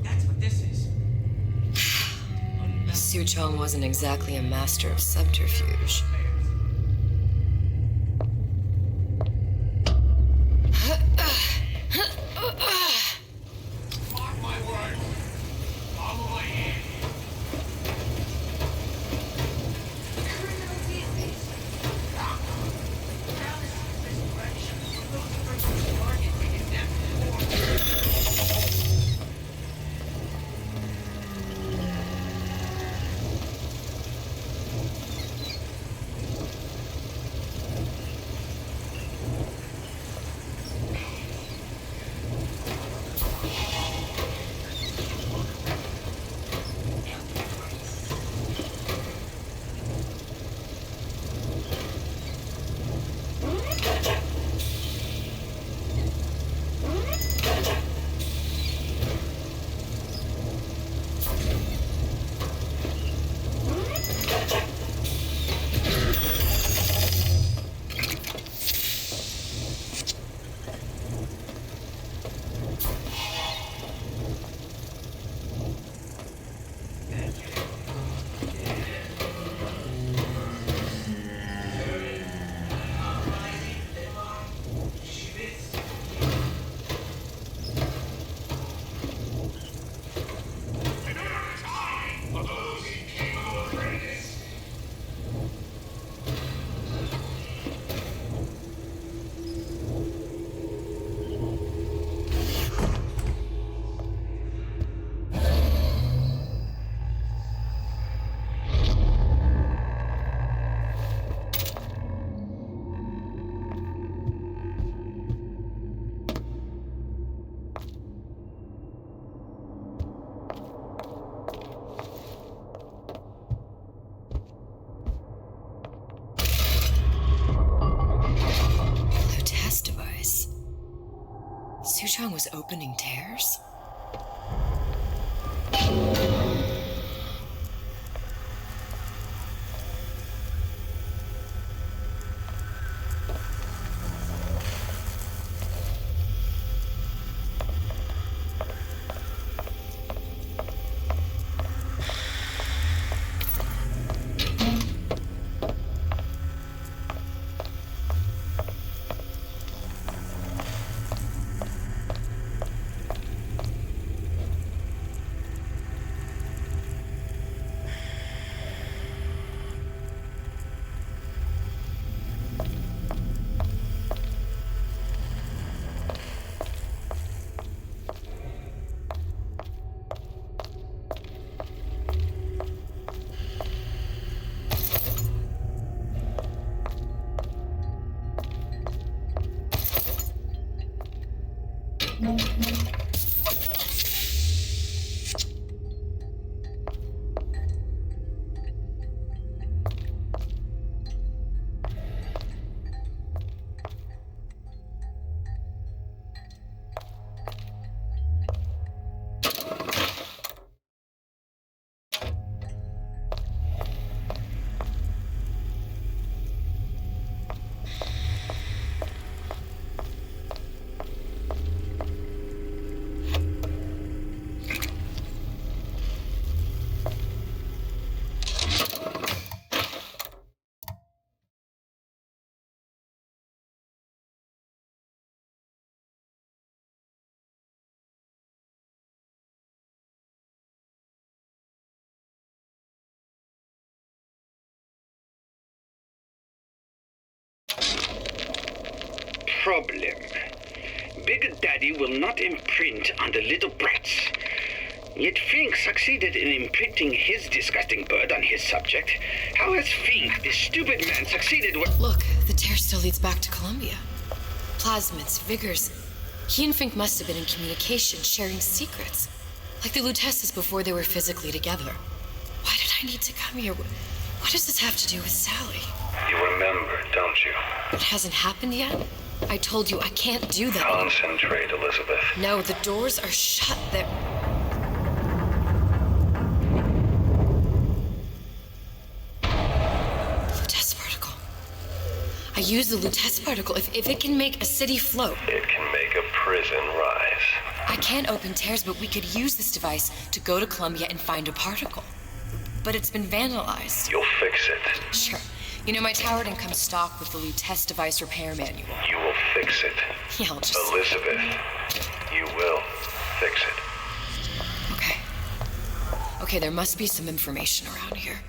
That's what this is. Suchong wasn't exactly a master of subterfuge. Mark my word. Follow my hand. Suchong was opening tears? Problem. Big Daddy will not imprint on the little brats. Yet Fink succeeded in imprinting his disgusting bird on his subject. How has Fink, this stupid man, succeeded with— Look, the tear still leads back to Columbia. Plasmids, vigors. He and Fink must have been in communication, sharing secrets. Like the Lutesses before they were physically together. Why did I need to come here? What does this have to do with Sally? You remember, don't you? It hasn't happened yet? I told you I can't do that. Concentrate, Elizabeth. No, the doors are shut. They're... Lutece particle. I use the Lutece particle. If it can make a city float. It can make a prison rise. I can't open tears, but we could use this device to go to Columbia and find a particle. But it's been vandalized. You'll fix it. Sure. You know, my tower didn't come stocked with the Lutece device repair manual. You will fix it. Yeah, I'll just... Elizabeth, you will fix it. Okay. Okay, there must be some information around here.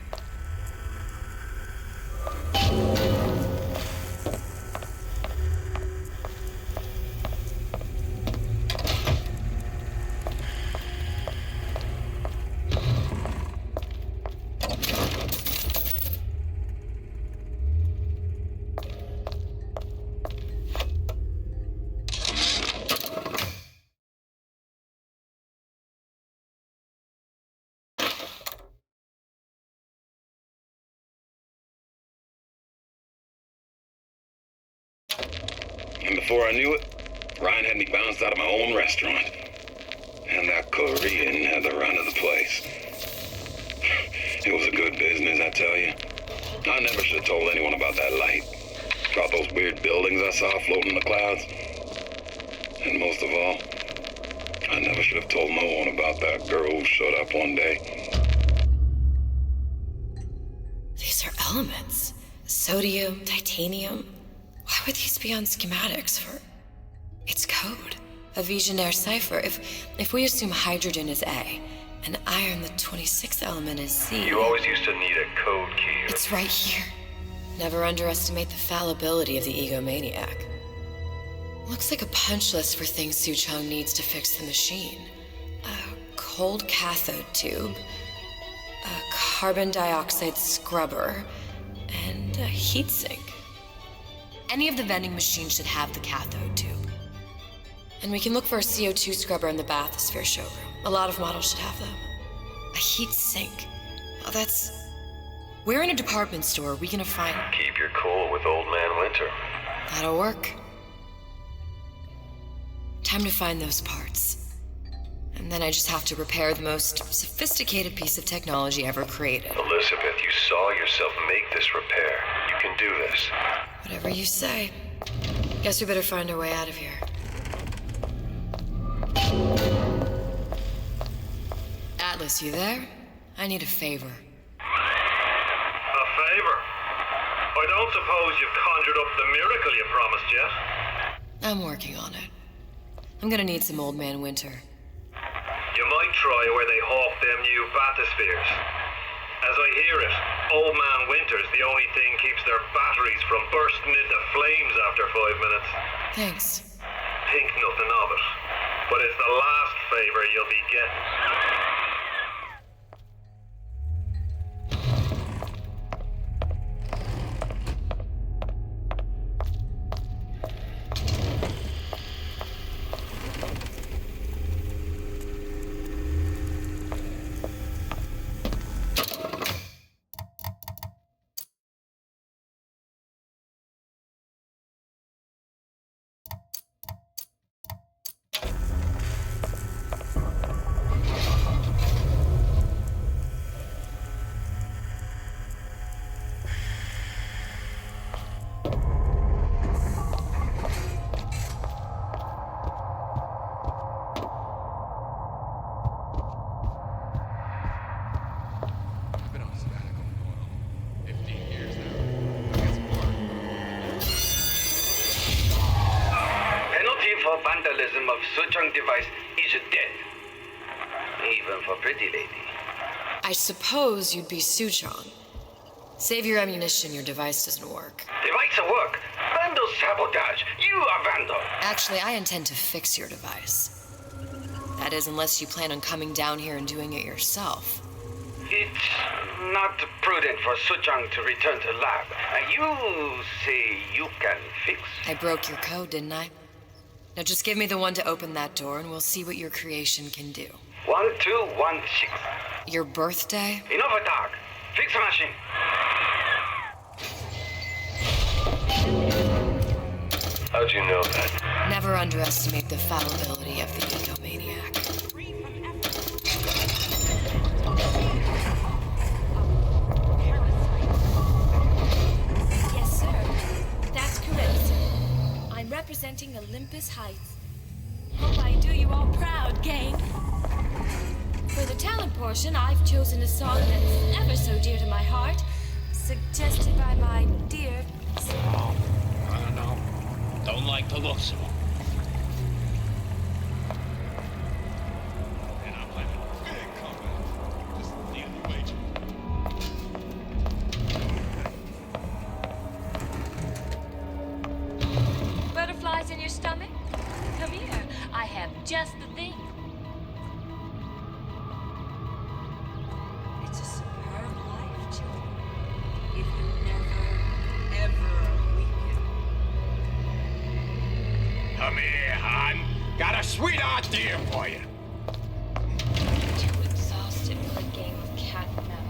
And before I knew it, Ryan had me bounced out of my own restaurant. And that Korean had the run of the place. It was a good business, I tell you. I never should have told anyone about that light. About those weird buildings I saw floating in the clouds. And most of all, I never should have told no one about that girl who showed up one day. These are elements. Sodium, titanium. Why would these be on schematics for... It's code. A Visionaire cipher. If we assume hydrogen is A, and iron, the 26th element, is Z... You always used to need a code key. It's right here. Never underestimate the fallibility of the egomaniac. Looks like a punch list for things Suchong needs to fix the machine. A cold cathode tube, a carbon dioxide scrubber, and a heatsink. Any of the vending machines should have the cathode tube. And we can look for a CO2 scrubber in the bathysphere showroom. A lot of models should have them. A heat sink. Oh, that's... Where in a department store are we gonna find... Keep your cool with Old Man Winter. That'll work. Time to find those parts. And then I just have to repair the most sophisticated piece of technology ever created. Elizabeth, you saw yourself make this repair. You can do this. Whatever you say. Guess we better find our way out of here. Atlas, you there? I need a favor. A favor? I don't suppose you've conjured up the miracle you promised yet? I'm working on it. I'm gonna need some Old Man Winter. You might try where they hawk them new bathyspheres. As I hear it, Old Man Winter's the only thing keeps their batteries from bursting into flames after 5 minutes. Thanks. Think nothing of it. But it's the last favor you'll be getting. For vandalism of Suchong device is death. Even for pretty lady. I suppose you'd be Suchong. Save your ammunition, your device doesn't work. Device will work. Vandal sabotage. You are vandal. Actually, I intend to fix your device. That is, unless you plan on coming down here and doing it yourself. It's not prudent for Suchong to return to lab. You say you can fix? I broke your code, didn't I? Now just give me the one to open that door and we'll see what your creation can do. 1216. Your birthday? Enough attack. Fix the machine. How'd you know that? Never underestimate the fallibility of the egomaniac. Yes, sir. That's correct, sir. I'm representing Olympus Heights. Hope I do you all proud, gang. For the talent portion, I've chosen a song that's ever so dear to my heart, suggested by my dear... Oh, I don't know. Don't like the looks of him. And I'm planning a big comeback. Just the other way, Butterflies in your stomach? Come here. I have just the thing. It's a superb life, children. If you never, ever weaken. Come here, hon. Got a sweet idea for you. Too exhausted for a game of cat and mouse.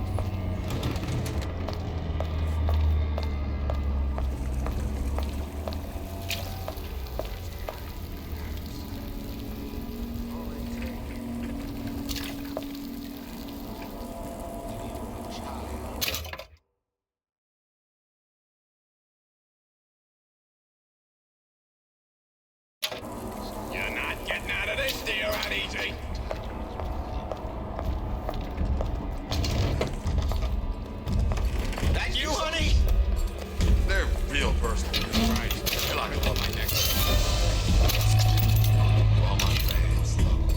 You're not getting out of this deal right easy. That you, honey? They're real personal, right? They're like on my neck. All my fans love me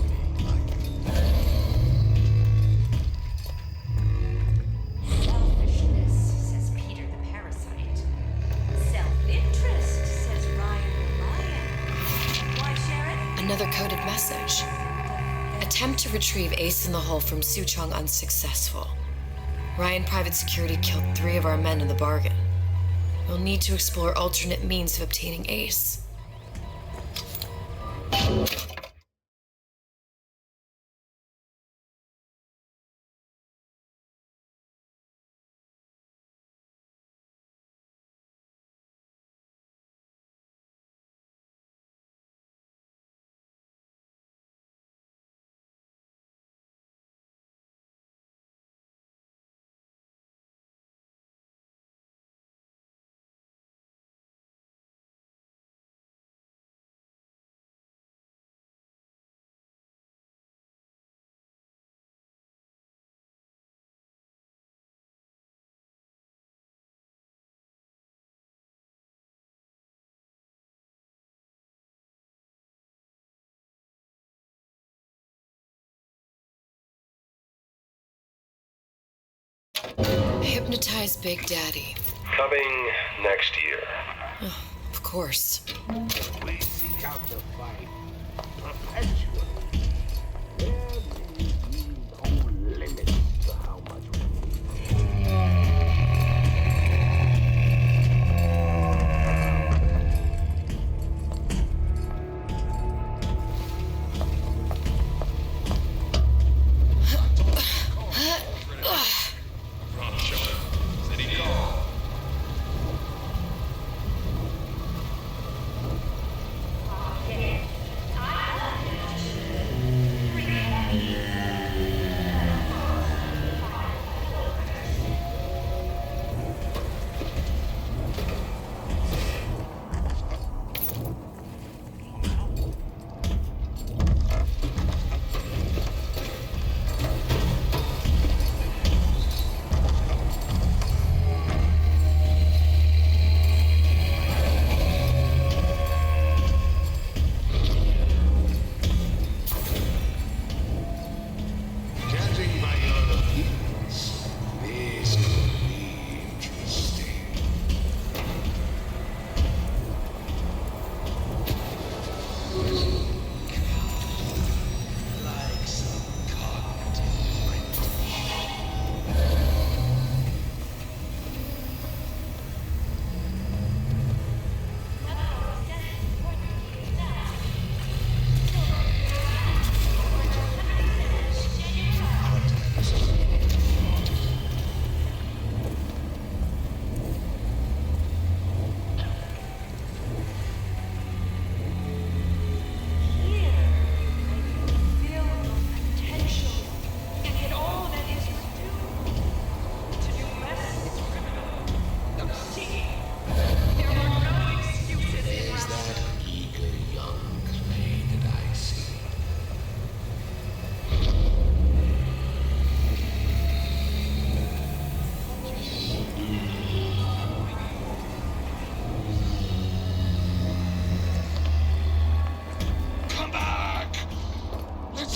Selfishness, says Peter the parasite. Self-interest, says Ryan the lion. Why share it? Another coded message. Attempt to retrieve Ace in the Hole from Suchong unsuccessful. Ryan Private Security killed 3 of our men in the bargain. We'll need to explore alternate means of obtaining Ace. Hypnotize Big Daddy. Coming next year. Of course. We seek out the fight perpetually. There may be no limit to how much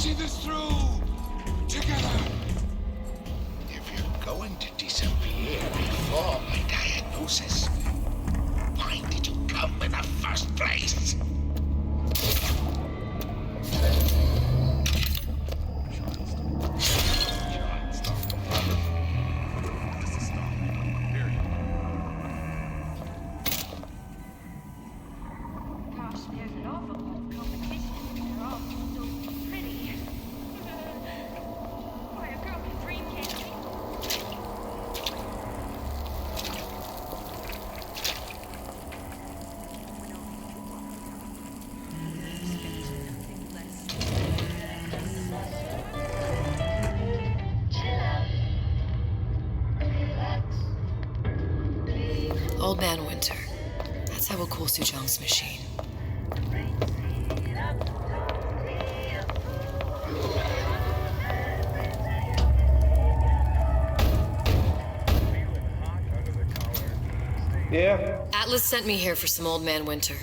see this through! Together! If you're going to disappear before my diagnosis, why did you come in the first place? Old Man Winter. That's how we'll cool Sujong's machine. Yeah? Atlas sent me here for some Old Man Winter.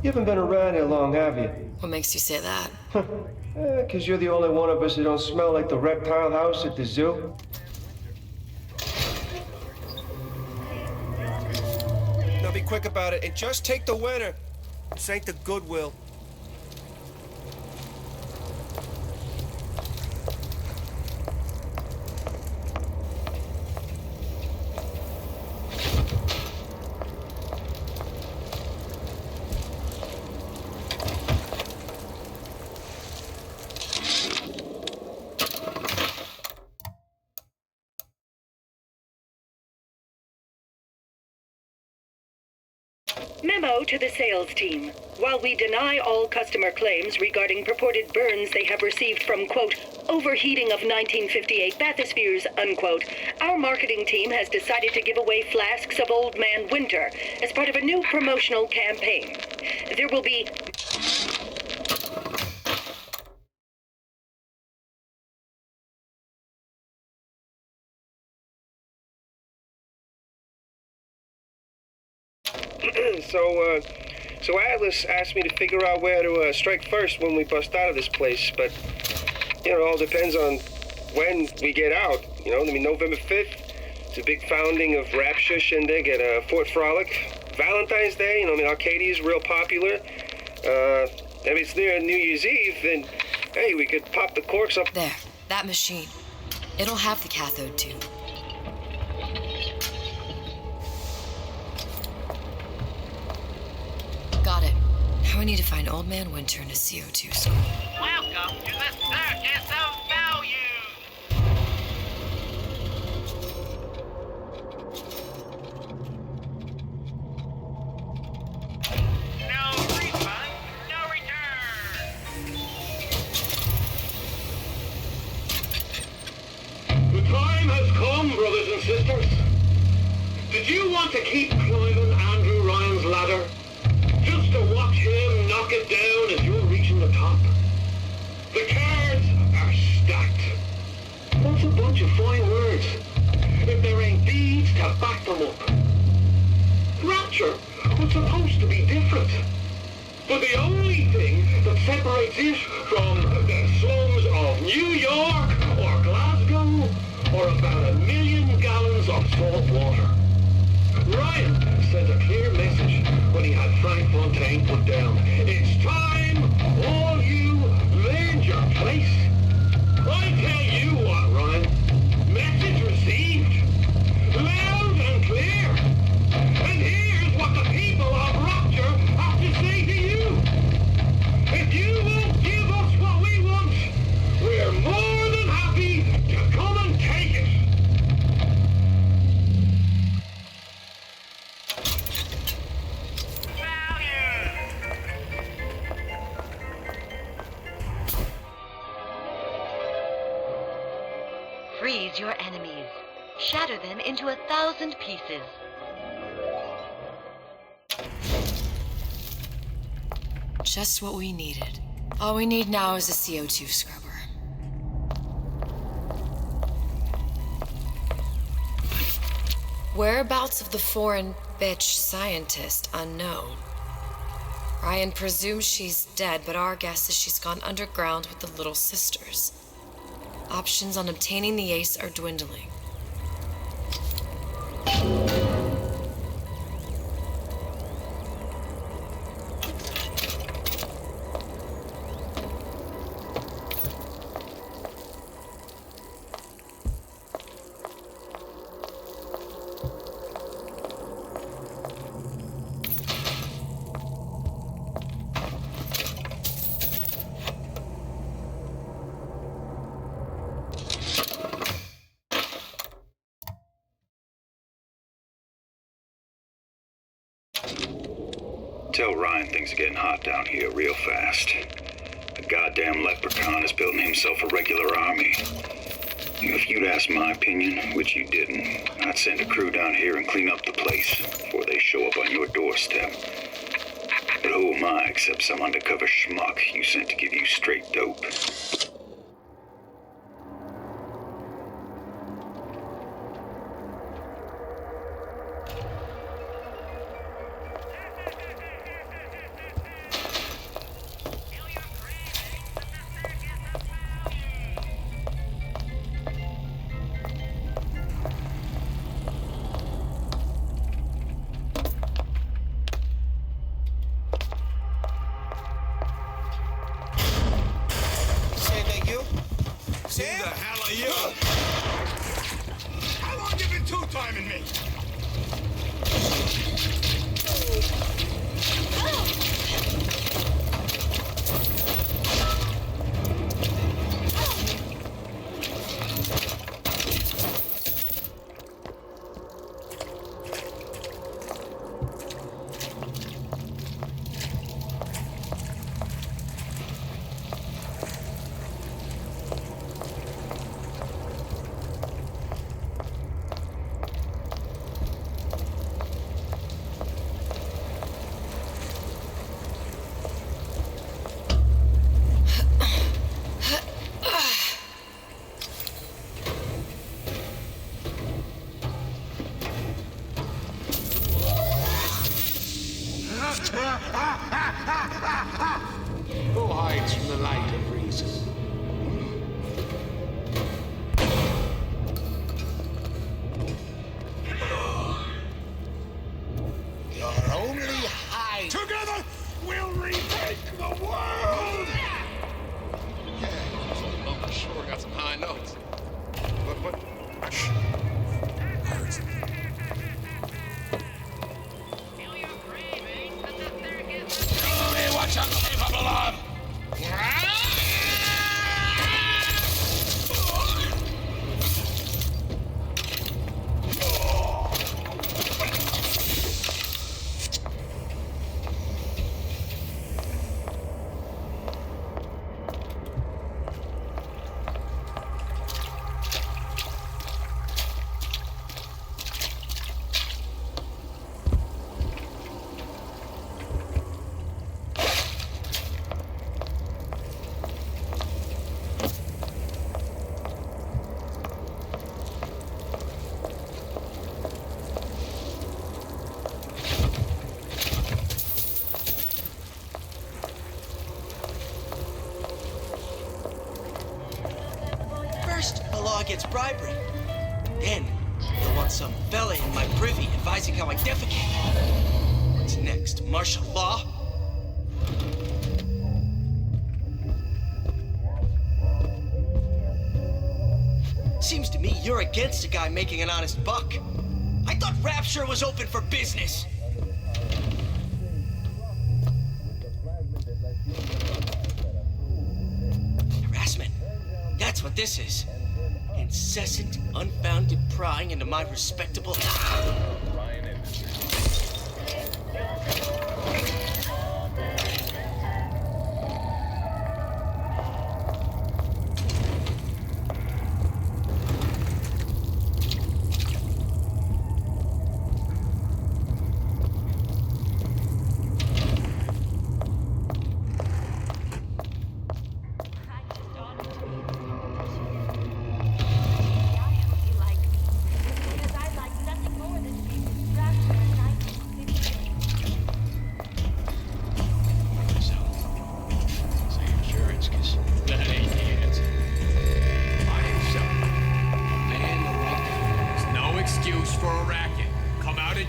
You haven't been around here long, have you? What makes you say that? 'Cause you're the only one of us who don't smell like the reptile house at the zoo. Now be quick about it and just take the winner. This ain't the Goodwill. Memo to the sales team. While we deny all customer claims regarding purported burns they have received from, quote, overheating of 1958 bathyspheres, unquote, our marketing team has decided to give away flasks of Old Man Winter as part of a new promotional campaign. There will be... So Atlas asked me to figure out where to strike first when we bust out of this place, but, you know, it all depends on when we get out. You know, I mean, November 5th, It's a big founding of Rapture shindig at Fort Frolic. Valentine's Day, Arcadia's real popular. If it's near New Year's Eve, then, hey, we could pop the corks up. There, that machine. It'll have the cathode tube. Got it. Now we need to find Old Man Winter in a CO2 school. Welcome to the Circus of Value! No refund, no return! The time has come, brothers and sisters. Did you want to keep climbing Andrew Ryan's ladder? Just to watch him knock it down as you're reaching the top? The cards are stacked. That's a bunch of fine words, if there ain't deeds to back them up. Rapture was supposed to be different. But the only thing that separates it from the slums of New York or Glasgow or about 1 million gallons of salt water. Ryan sent a clear message when he had Frank Fontaine put down. It's time all you learned your place. I tell you what, Ryan. Message received. Loud and clear. And here's what the people of Rapture have to say to you. If you won't give us what we want, we're more than happy to come and take it. Freeze your enemies. Shatter them into 1,000 pieces. Just what we needed. All we need now is a CO2 scrubber. Whereabouts of the foreign bitch scientist unknown. Ryan presumes she's dead, but our guess is she's gone underground with the Little Sisters. Options on obtaining the ace are dwindling. Tell Ryan things are getting hot down here real fast. The goddamn leprechaun is building himself a regular army. If you'd asked my opinion, which you didn't, I'd send a crew down here and clean up the place before they show up on your doorstep. But who am I except some undercover schmuck you sent to give you straight dope? Who the hell are you? How long you been two-timing me? Who hides from the light of reason? will remake the world! Yeah, so Lumber sure got some high notes. But... Hurts. Hey, watch out, capable of! Gets bribery. Then you'll want some fella in my privy advising how I defecate. What's next? Martial law? Seems to me you're against a guy making an honest buck. I thought Rapture was open for business. Harassment. That's what this is. Incessant, unfounded prying into my respectable...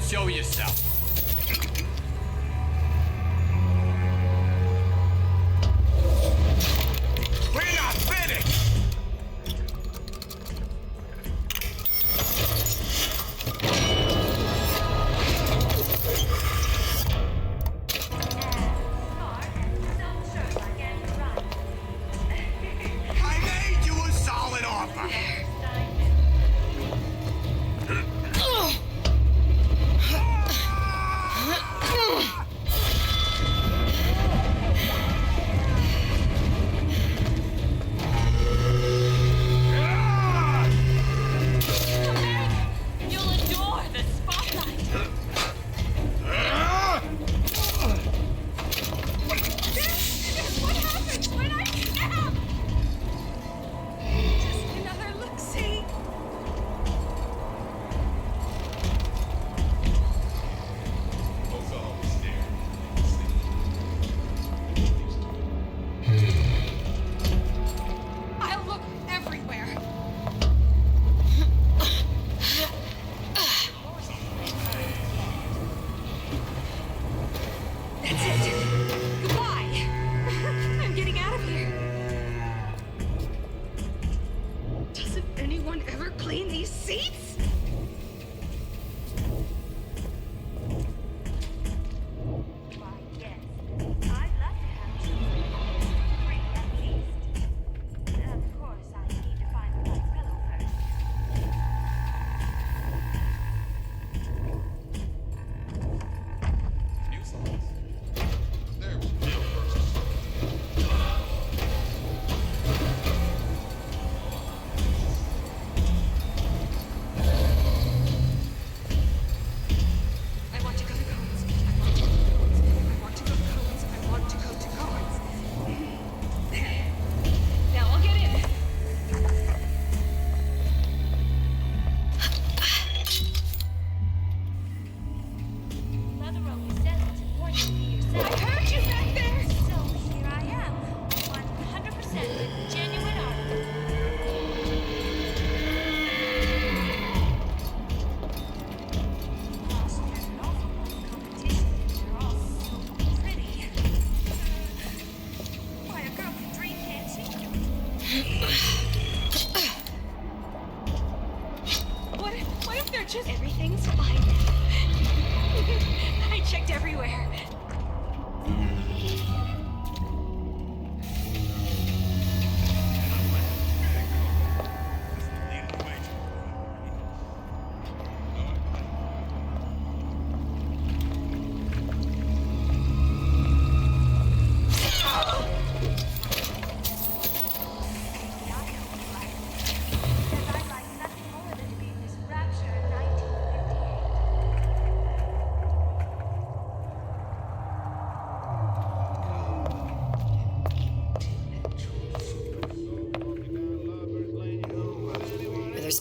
Show yourself. We're not finished! I made you a solid offer!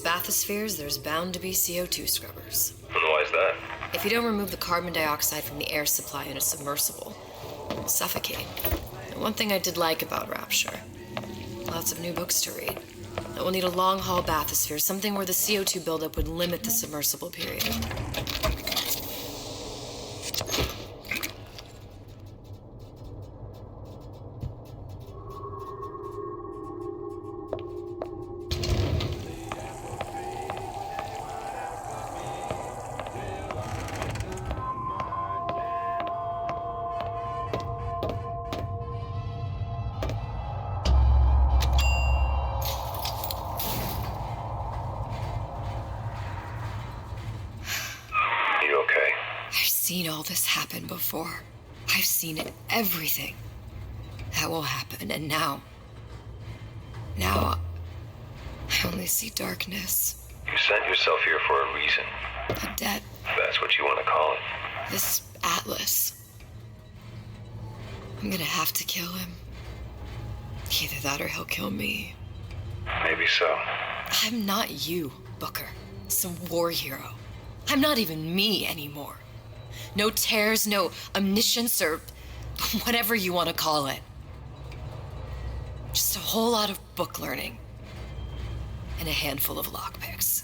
bathyspheres, there's bound to be CO2 scrubbers. Why is that? If you don't remove the carbon dioxide from the air supply in a submersible, you'll suffocate. And one thing I did like about Rapture, lots of new books to read. That will need a long-haul bathysphere, something where the CO2 buildup would limit the submersible period. Seen all this happen before. I've seen everything that will happen, and now I only see darkness. You sent yourself here for a reason. A debt. That's what you want to call it. This Atlas. I'm gonna have to kill him. Either that or he'll kill me. Maybe so. I'm not you, Booker. Some war hero. I'm not even me anymore. No tears, no omniscience, or whatever you want to call it. Just a whole lot of book learning. And a handful of lockpicks.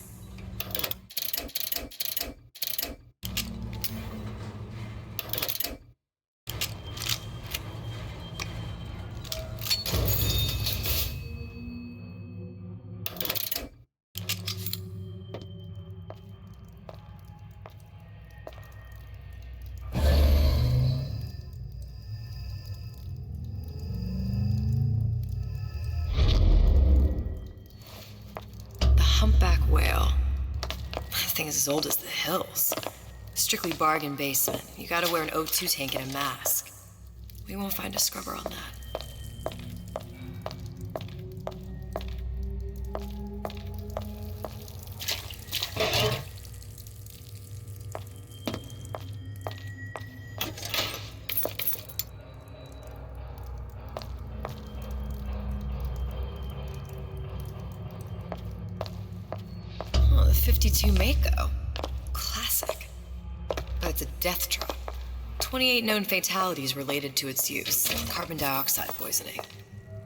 Humpback whale. That thing is as old as the hills. Strictly bargain basement. You gotta wear an O2 tank and a mask. We won't find a scrubber on that. Oh, the 52 Mako. Classic. But it's a death trap. 28 known fatalities related to its use. Carbon dioxide poisoning.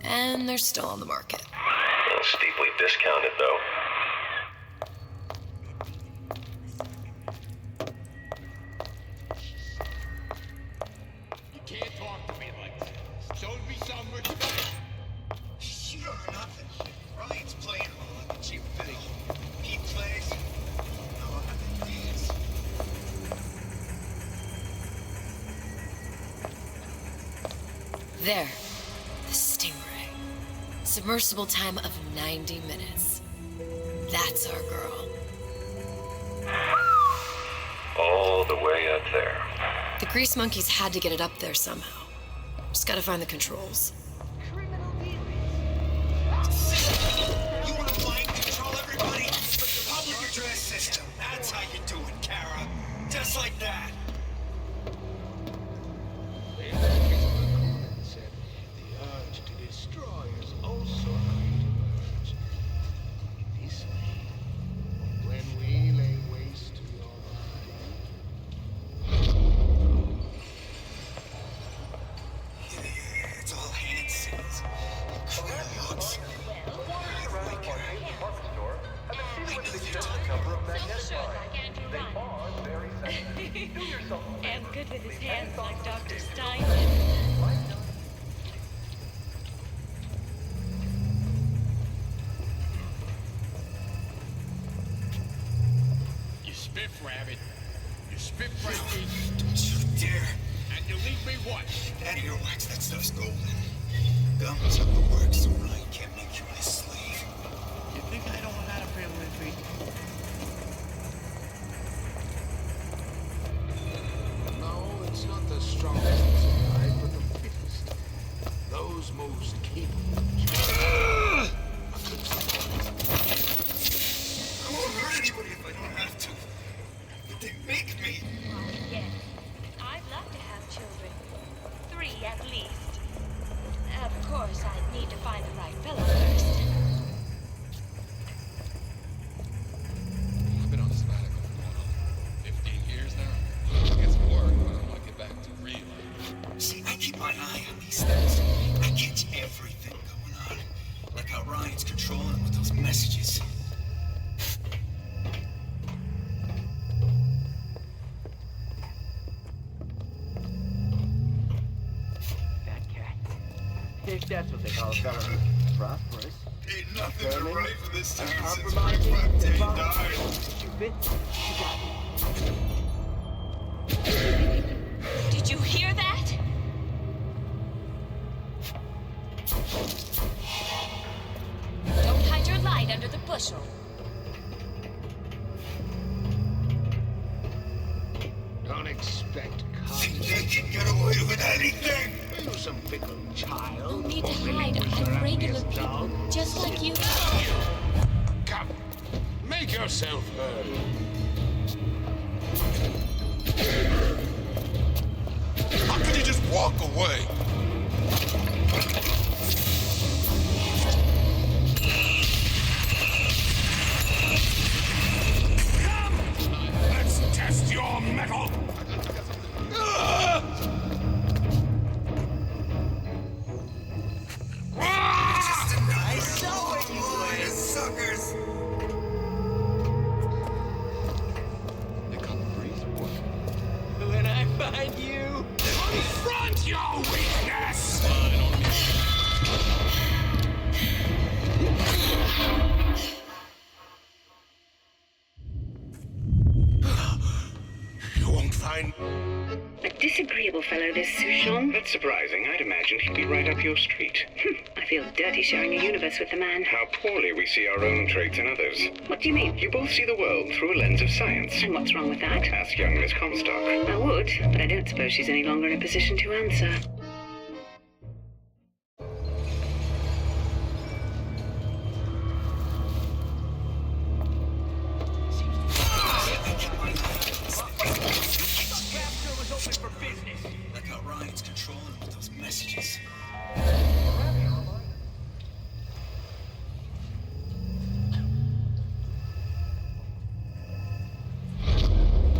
And they're still on the market. Well, steeply discounted, though. You can't talk to me like that. Show me some respect. You don't know nothing. Ryan's playing along with you, Billy. He plays. No, nothing is. There. The Stingray. Submersible time of 90 minutes. That's our girl. All the way up there. The grease monkeys had to get it up there somehow. Just gotta find the controls. You want to mind control everybody? Public address system. That's how you do it, Kara. Just like that. Said the urge to destroy is also a creative urge. This way, when we lay waste to your mind. It's all hand signals. Looks. And good with his hands like Dr. Stein. You spiff rabbit. You spiff rabbit. Don't you dare. And you leave me what? Out of your wax, that stuff's golden. Gums up the works so Ryan can't make you his slave. You think I don't want that family tree? No, it's not the strongest inside, but the fittest. Those most capable. I won't hurt anybody if I don't have to. But they make me. Yes. I'd love to have children. 3 at least. Of course, I'd need to find the right fellow first. If that's what they call a fellow who's prosperous. Ain't nothing to Determined, write for this town since uncompromising, my day involved. died. You fit, you got me. Did you hear that? Don't hide your light under the bushel. Don't expect Think they can get away with anything? you some fickle child. No need to hide. I'm regular people, just like you. Come, make yourself heard. How can you just walk away? Let's test your metal. I saw where you were, suckers. When I find you, Confront your weakness. You won't find. A disagreeable fellow, this Souchon. That's surprising. I'd imagined he'd be right up your street. I feel dirty sharing a universe with the man. How poorly we see our own traits in others. What do you mean? You both see the world through a lens of science. And what's wrong with that? Ask young Miss Comstock. I would, but I don't suppose she's any longer in a position to answer. Like how Ryan's controlling him with those messages.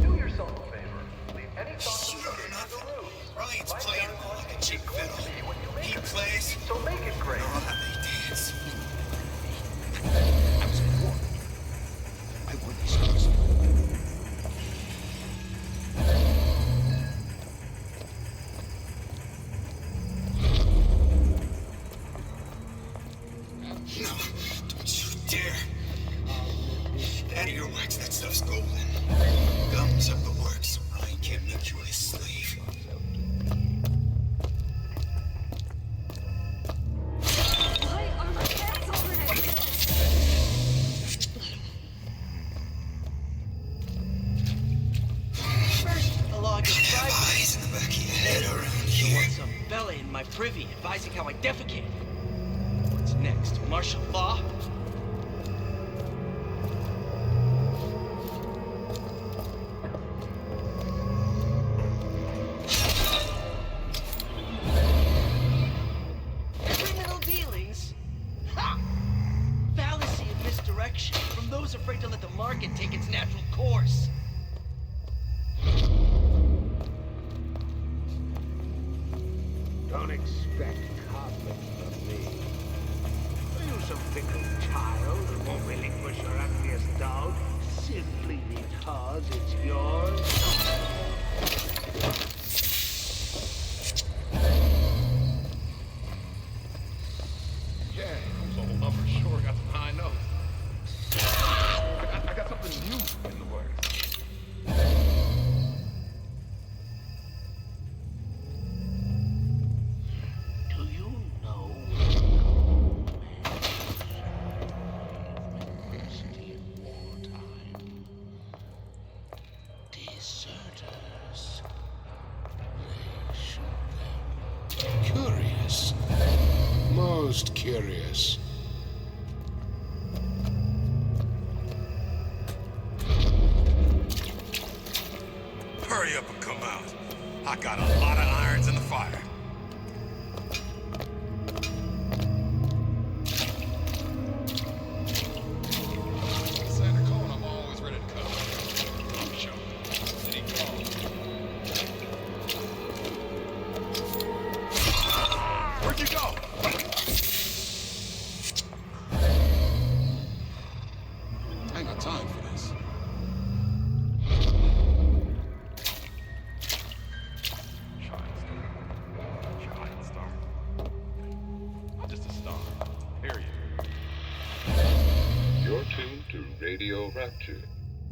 Do yourself a favor. Leave any thoughts Sure enough, to the room. Ryan's playing him like a cheap fiddle. He plays, So make it great. or how they dance. I was warned. I want these stars. No, don't you dare. Out of your wax, that stuff's golden. Gums up the works so Ryan can't make you his slave. Why are my pants already? first the law gets Have bribery. eyes in the back of your head around There here. was some fella in my privy advising how I defecate. What's next? Martial law? Criminal dealings? Ha! Fallacy and misdirection from those afraid to let the market take its natural course. Don't expect conflict from me. Are you some fickle child who won't relinquish your ugliest dog simply because it's yours? Yeah, I was a whole number sure. Got some high notes. I got something new in the works. Do you know University in wartime? Deserters. They shoot them. Curious. Most curious. Hurry up and come out. I got a lot of irons in the fire. Santa Cone, I'm always ready to cut him. I'm sure. Any call. Where'd you go? I ain't got time for this. Radio Rapture.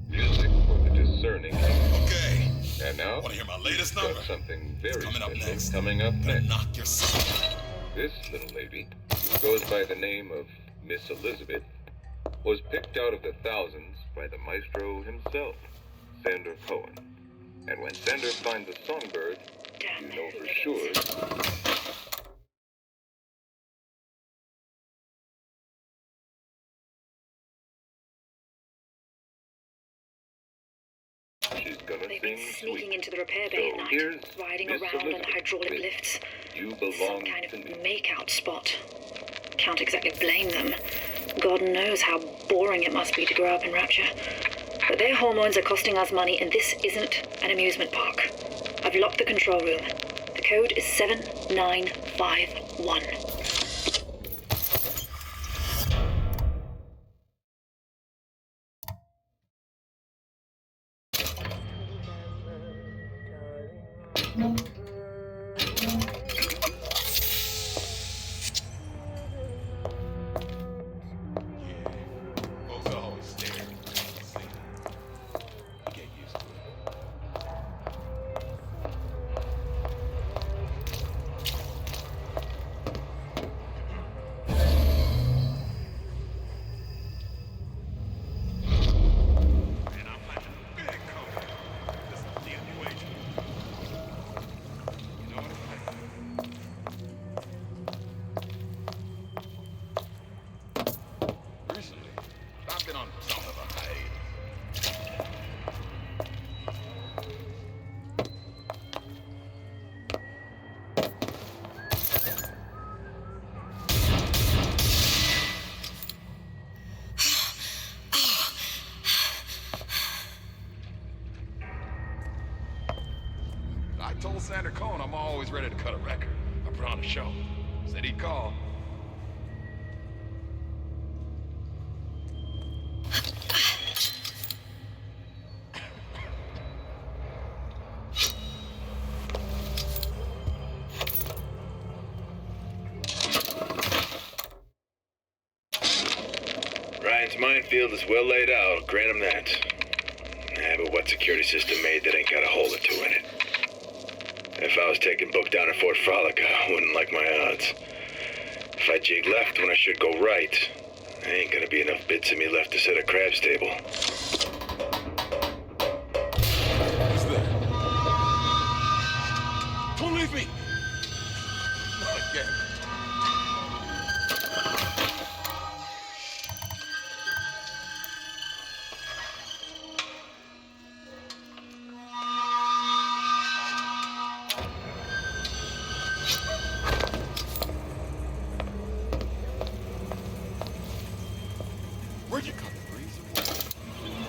Music for the discerning. Okay. And now, Want to hear my latest we've number? got something very Coming up special next. coming up Gonna next. knock your socks off. This little lady, who goes by the name of Miss Elizabeth, was picked out of the thousands by the maestro himself, Sander Cohen. And when Sander finds a songbird, you know for sure she's gonna They've sing been sneaking sweet. into the repair bay at So night, here's riding Miss around on Elizabeth hydraulic with lifts. You Some belong kind to me. of make-out spot. Can't exactly blame them. God knows how boring it must be to grow up in Rapture. But their hormones are costing us money, and this isn't an amusement park. I've locked the control room. The code is 7951. Folks always stare. See, you get used to it. Man, I'm like a big coat. Just need a new agent. You know what I'm saying? Recently, I've been on something of a hiatus. I told Sander Cohen I'm always ready to cut a record. I put on a show. Said he'd call. Ryan's minefield is well laid out, I'll grant him that. But what security system made that ain't got a hole or two in it? If I was taking book down at Fort Frolic, I wouldn't like my odds. If I jig left when I should go right, there ain't gonna be enough bits of me left to set a crab stable. Who's there? Don't leave me! Not again. Where'd you come, Breeze?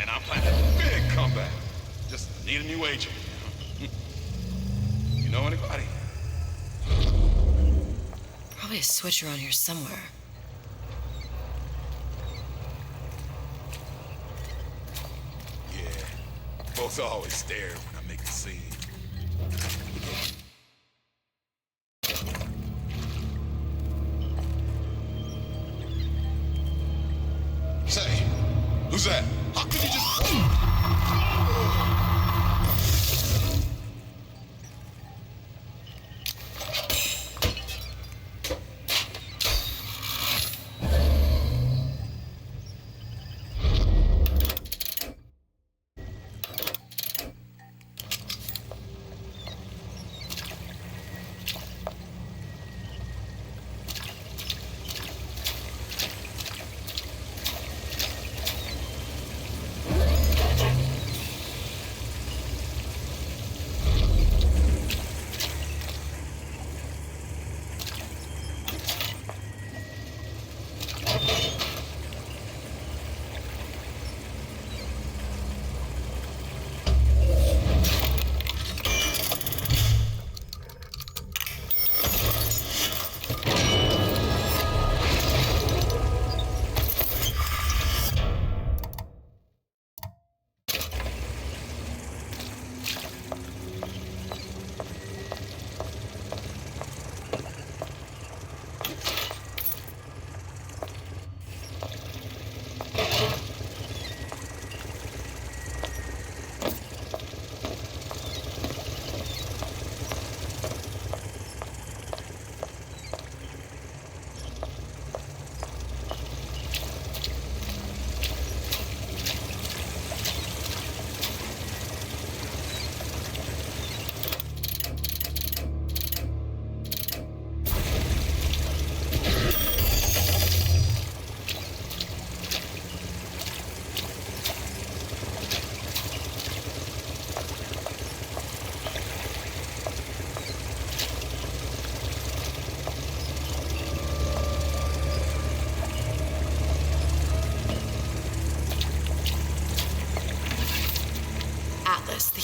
And I'm planning a big comeback. Just need a new agent. You know anybody? Probably a switch around here somewhere. Yeah. Folks always stare when I make a scene. Say, who's that? How could you just...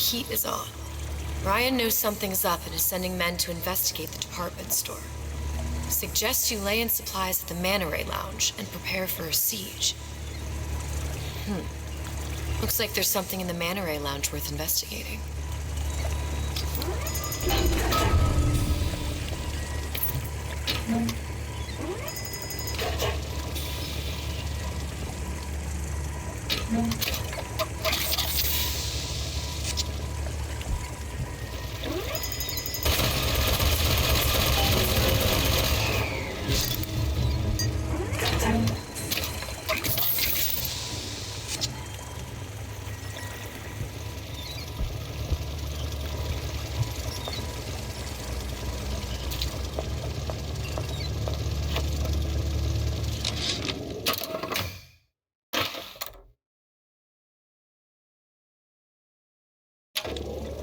heat is on. Ryan knows something's up and is sending men to investigate the department store. Suggests you lay in supplies at the Manta Ray Lounge and prepare for a siege. Looks like there's something in the Manta Ray Lounge worth investigating.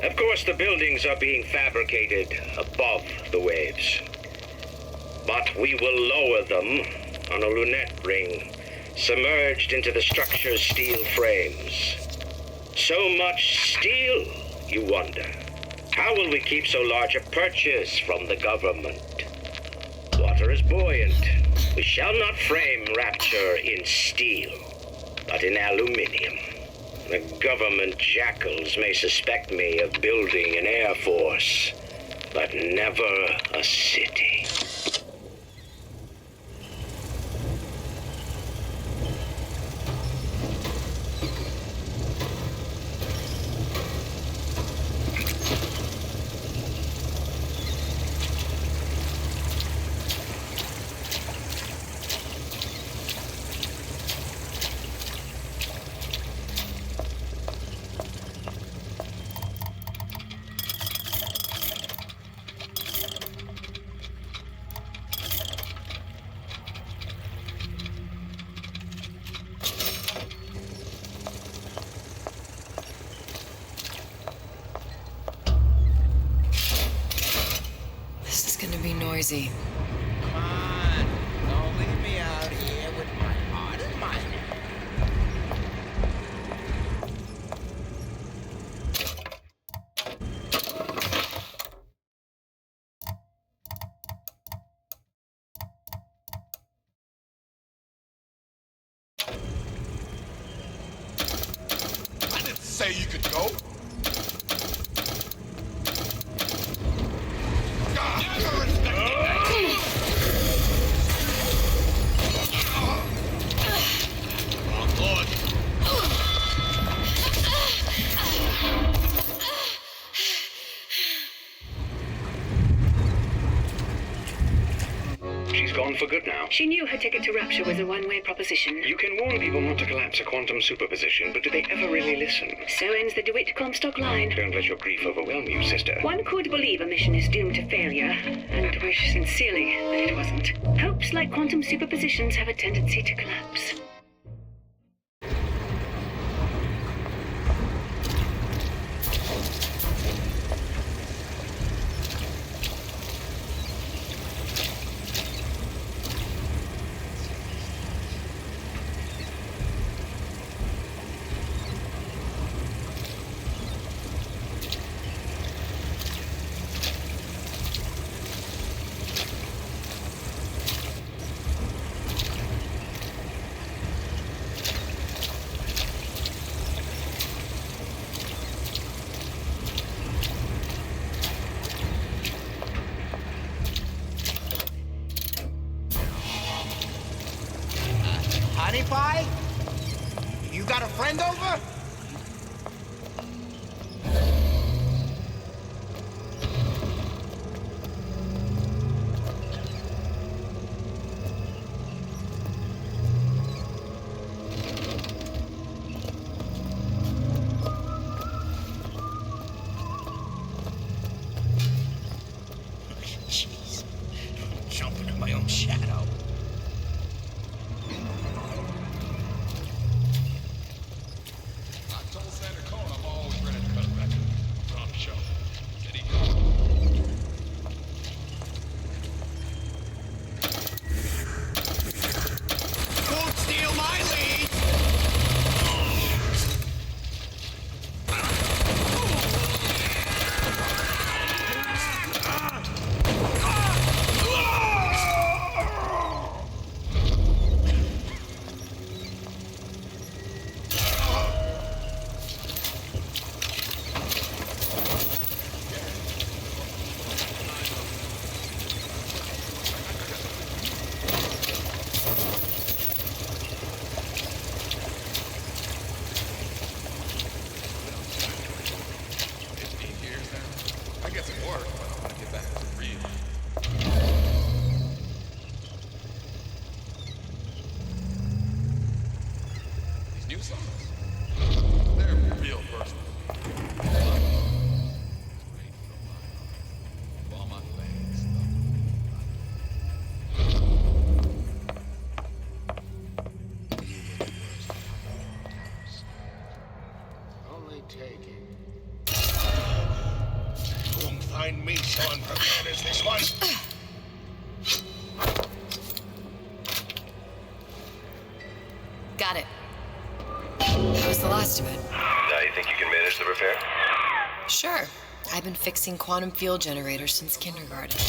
Of course, the buildings are being fabricated above the waves. But we will lower them on a lunette ring, submerged into the structure's steel frames. So much steel, you wonder. How will we keep so large a purchase from the government? Water is buoyant. We shall not frame Rapture in steel, but in aluminium. The government jackals may suspect me of building an air force, but never a city. Noisy. Come on, don't leave me out here with my heart in my hand. I didn't say you could go. For good now. She knew her ticket to Rapture was a one-way proposition. You can warn people not to collapse a quantum superposition, but do they ever really listen? So ends the DeWitt Comstock line. Don't let your grief overwhelm you, sister. One could believe a mission is doomed to failure, and wish sincerely that it wasn't. Hopes like quantum superpositions have a tendency to collapse. Honey pie? You got a friend over? Jeez, I'm jumping in my own shadow. got it. That was the last of it. Now you think you can manage the repair? Sure. I've been fixing quantum field generators since kindergarten.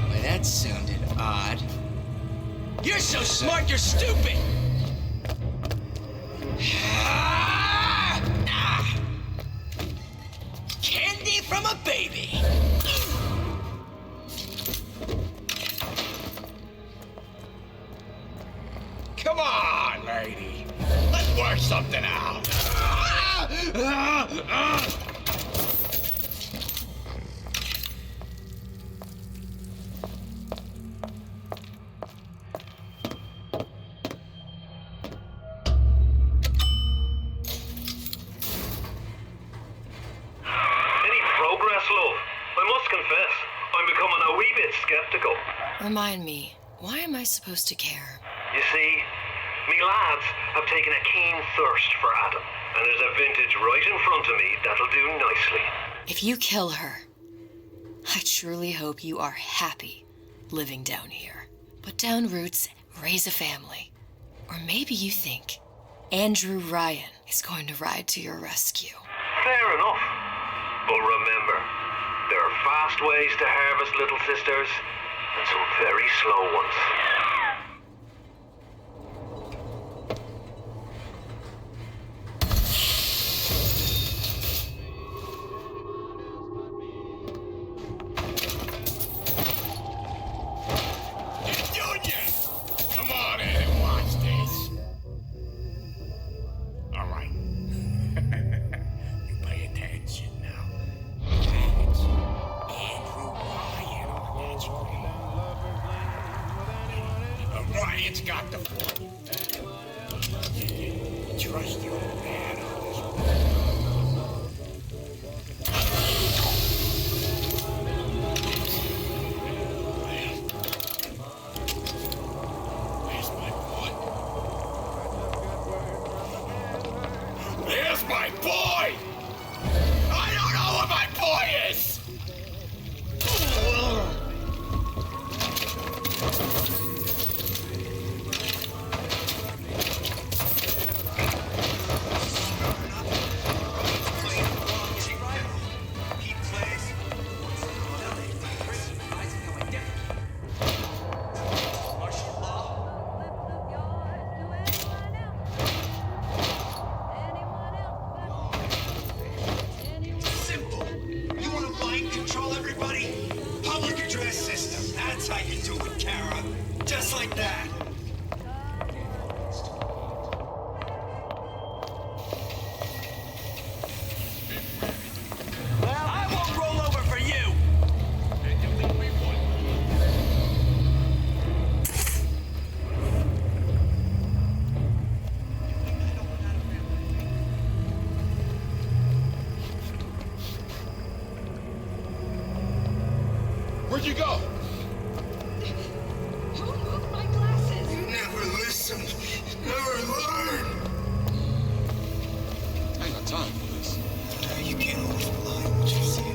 Well, that sounded odd. You're so smart, you're stupid! Candy from a baby! Come on, lady. Let's work something out. skeptical. Remind me, why am I supposed to care? You see, me lads have taken a keen thirst for Adam, and there's a vintage right in front of me that'll do nicely. If you kill her, I truly hope you are happy living down here. Put down roots, raise a family. Or maybe you think Andrew Ryan is going to ride to your rescue. Fair enough. But remember, there are fast ways to harvest little sisters, and some very slow ones. Come on in and watch this. All right. You pay attention now. That's Andrew Ryan on that screen. Ryan's got the phone. Trust your man on this one. There's my boy! I don't know where my boy is! Simple. You want to mind control everybody? Public address system. That's how you do it, Kara. Just like that. Well, I won't roll over for you. Where'd you go? Who moved my glasses? You never listen. Never learn. I ain't got time for this. You can't always rely on what you see here.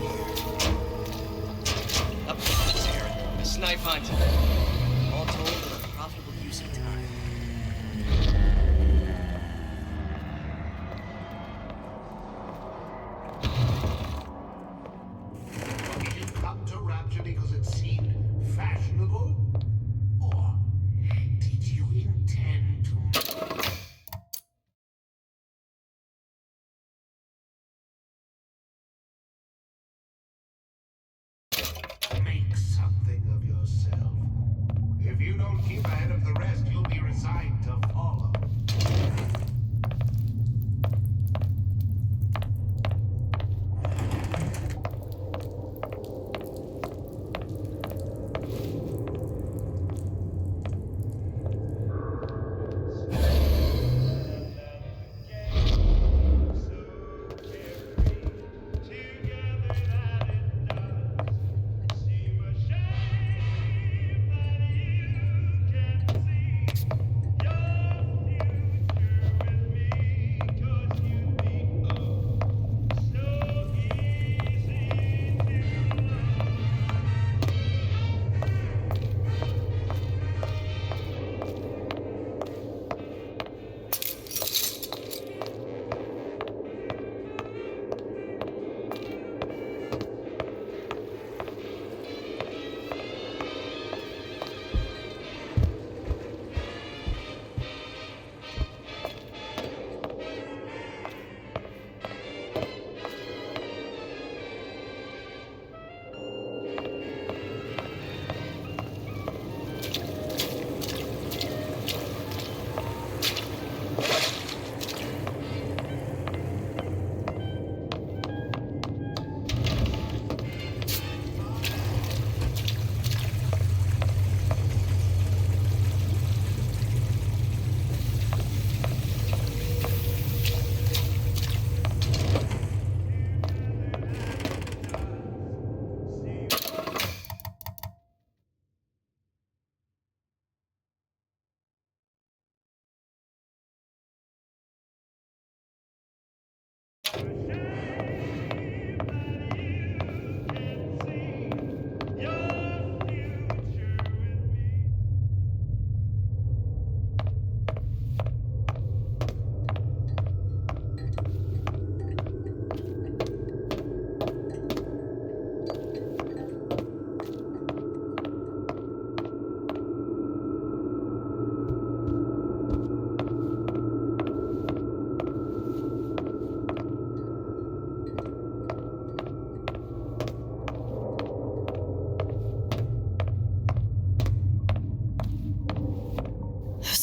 Up front, Aaron. A snipe hunt. All told, a profitable use of time. Did you come to Rapture because it seemed fashionable? Or did you intend to of the rest you'll be resigned to follow.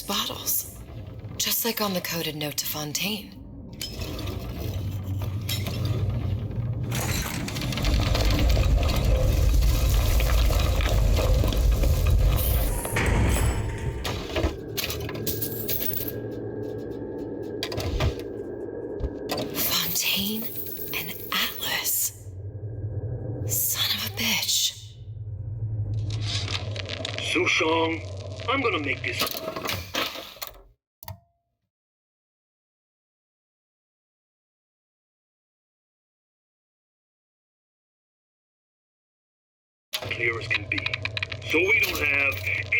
Bottles. Just like on the coded note to Fontaine. Fontaine and Atlas. Son of a bitch. Sushong, I'm gonna make this clear as can be, so we don't have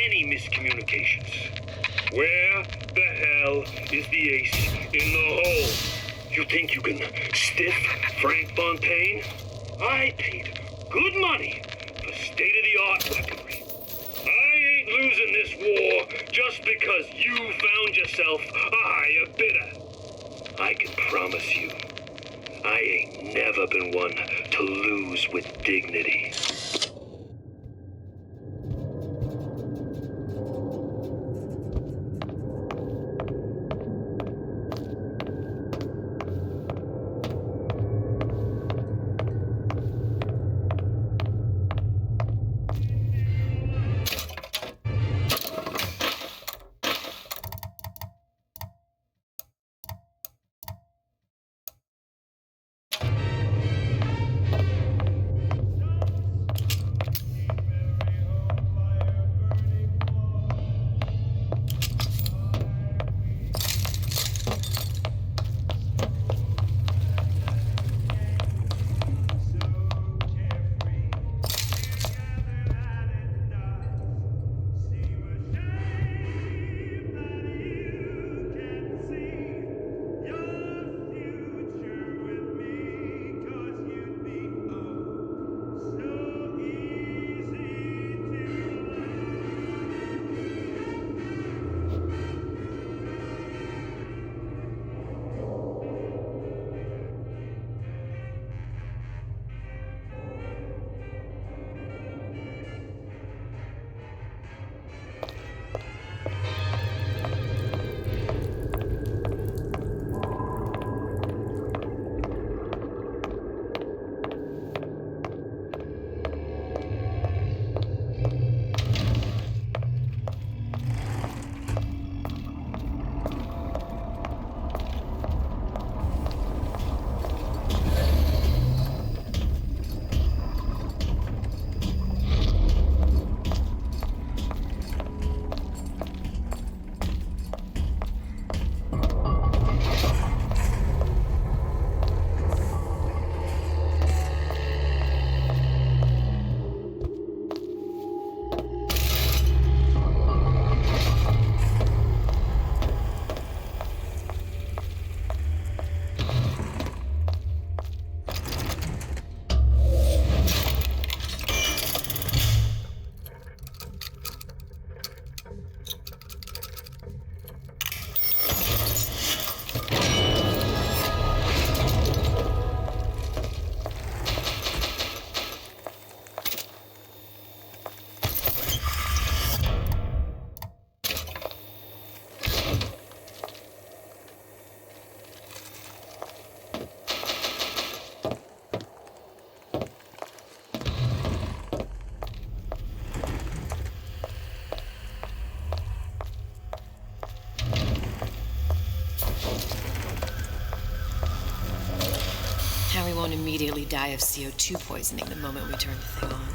any miscommunications. Where the hell is the ace in the hole? You think you can stiff Frank Fontaine? I paid good money for state-of-the-art weaponry. I ain't losing this war just because you found yourself a higher bidder. I can promise you, I ain't never been one to lose with dignity. Now we won't immediately die of CO2 poisoning the moment we turn the thing on.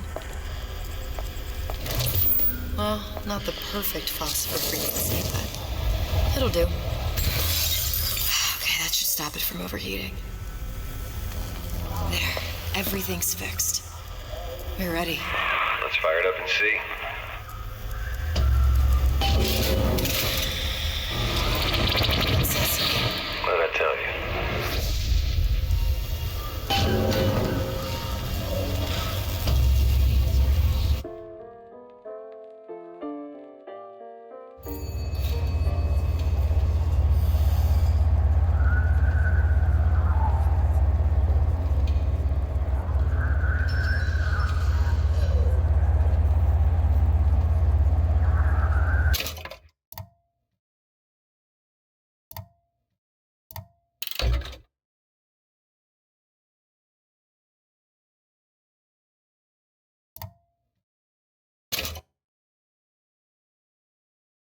Well, not the perfect phosphor frequency, but it'll do. Okay, that should stop it from overheating. There, everything's fixed. We're ready. Let's fire it up and see.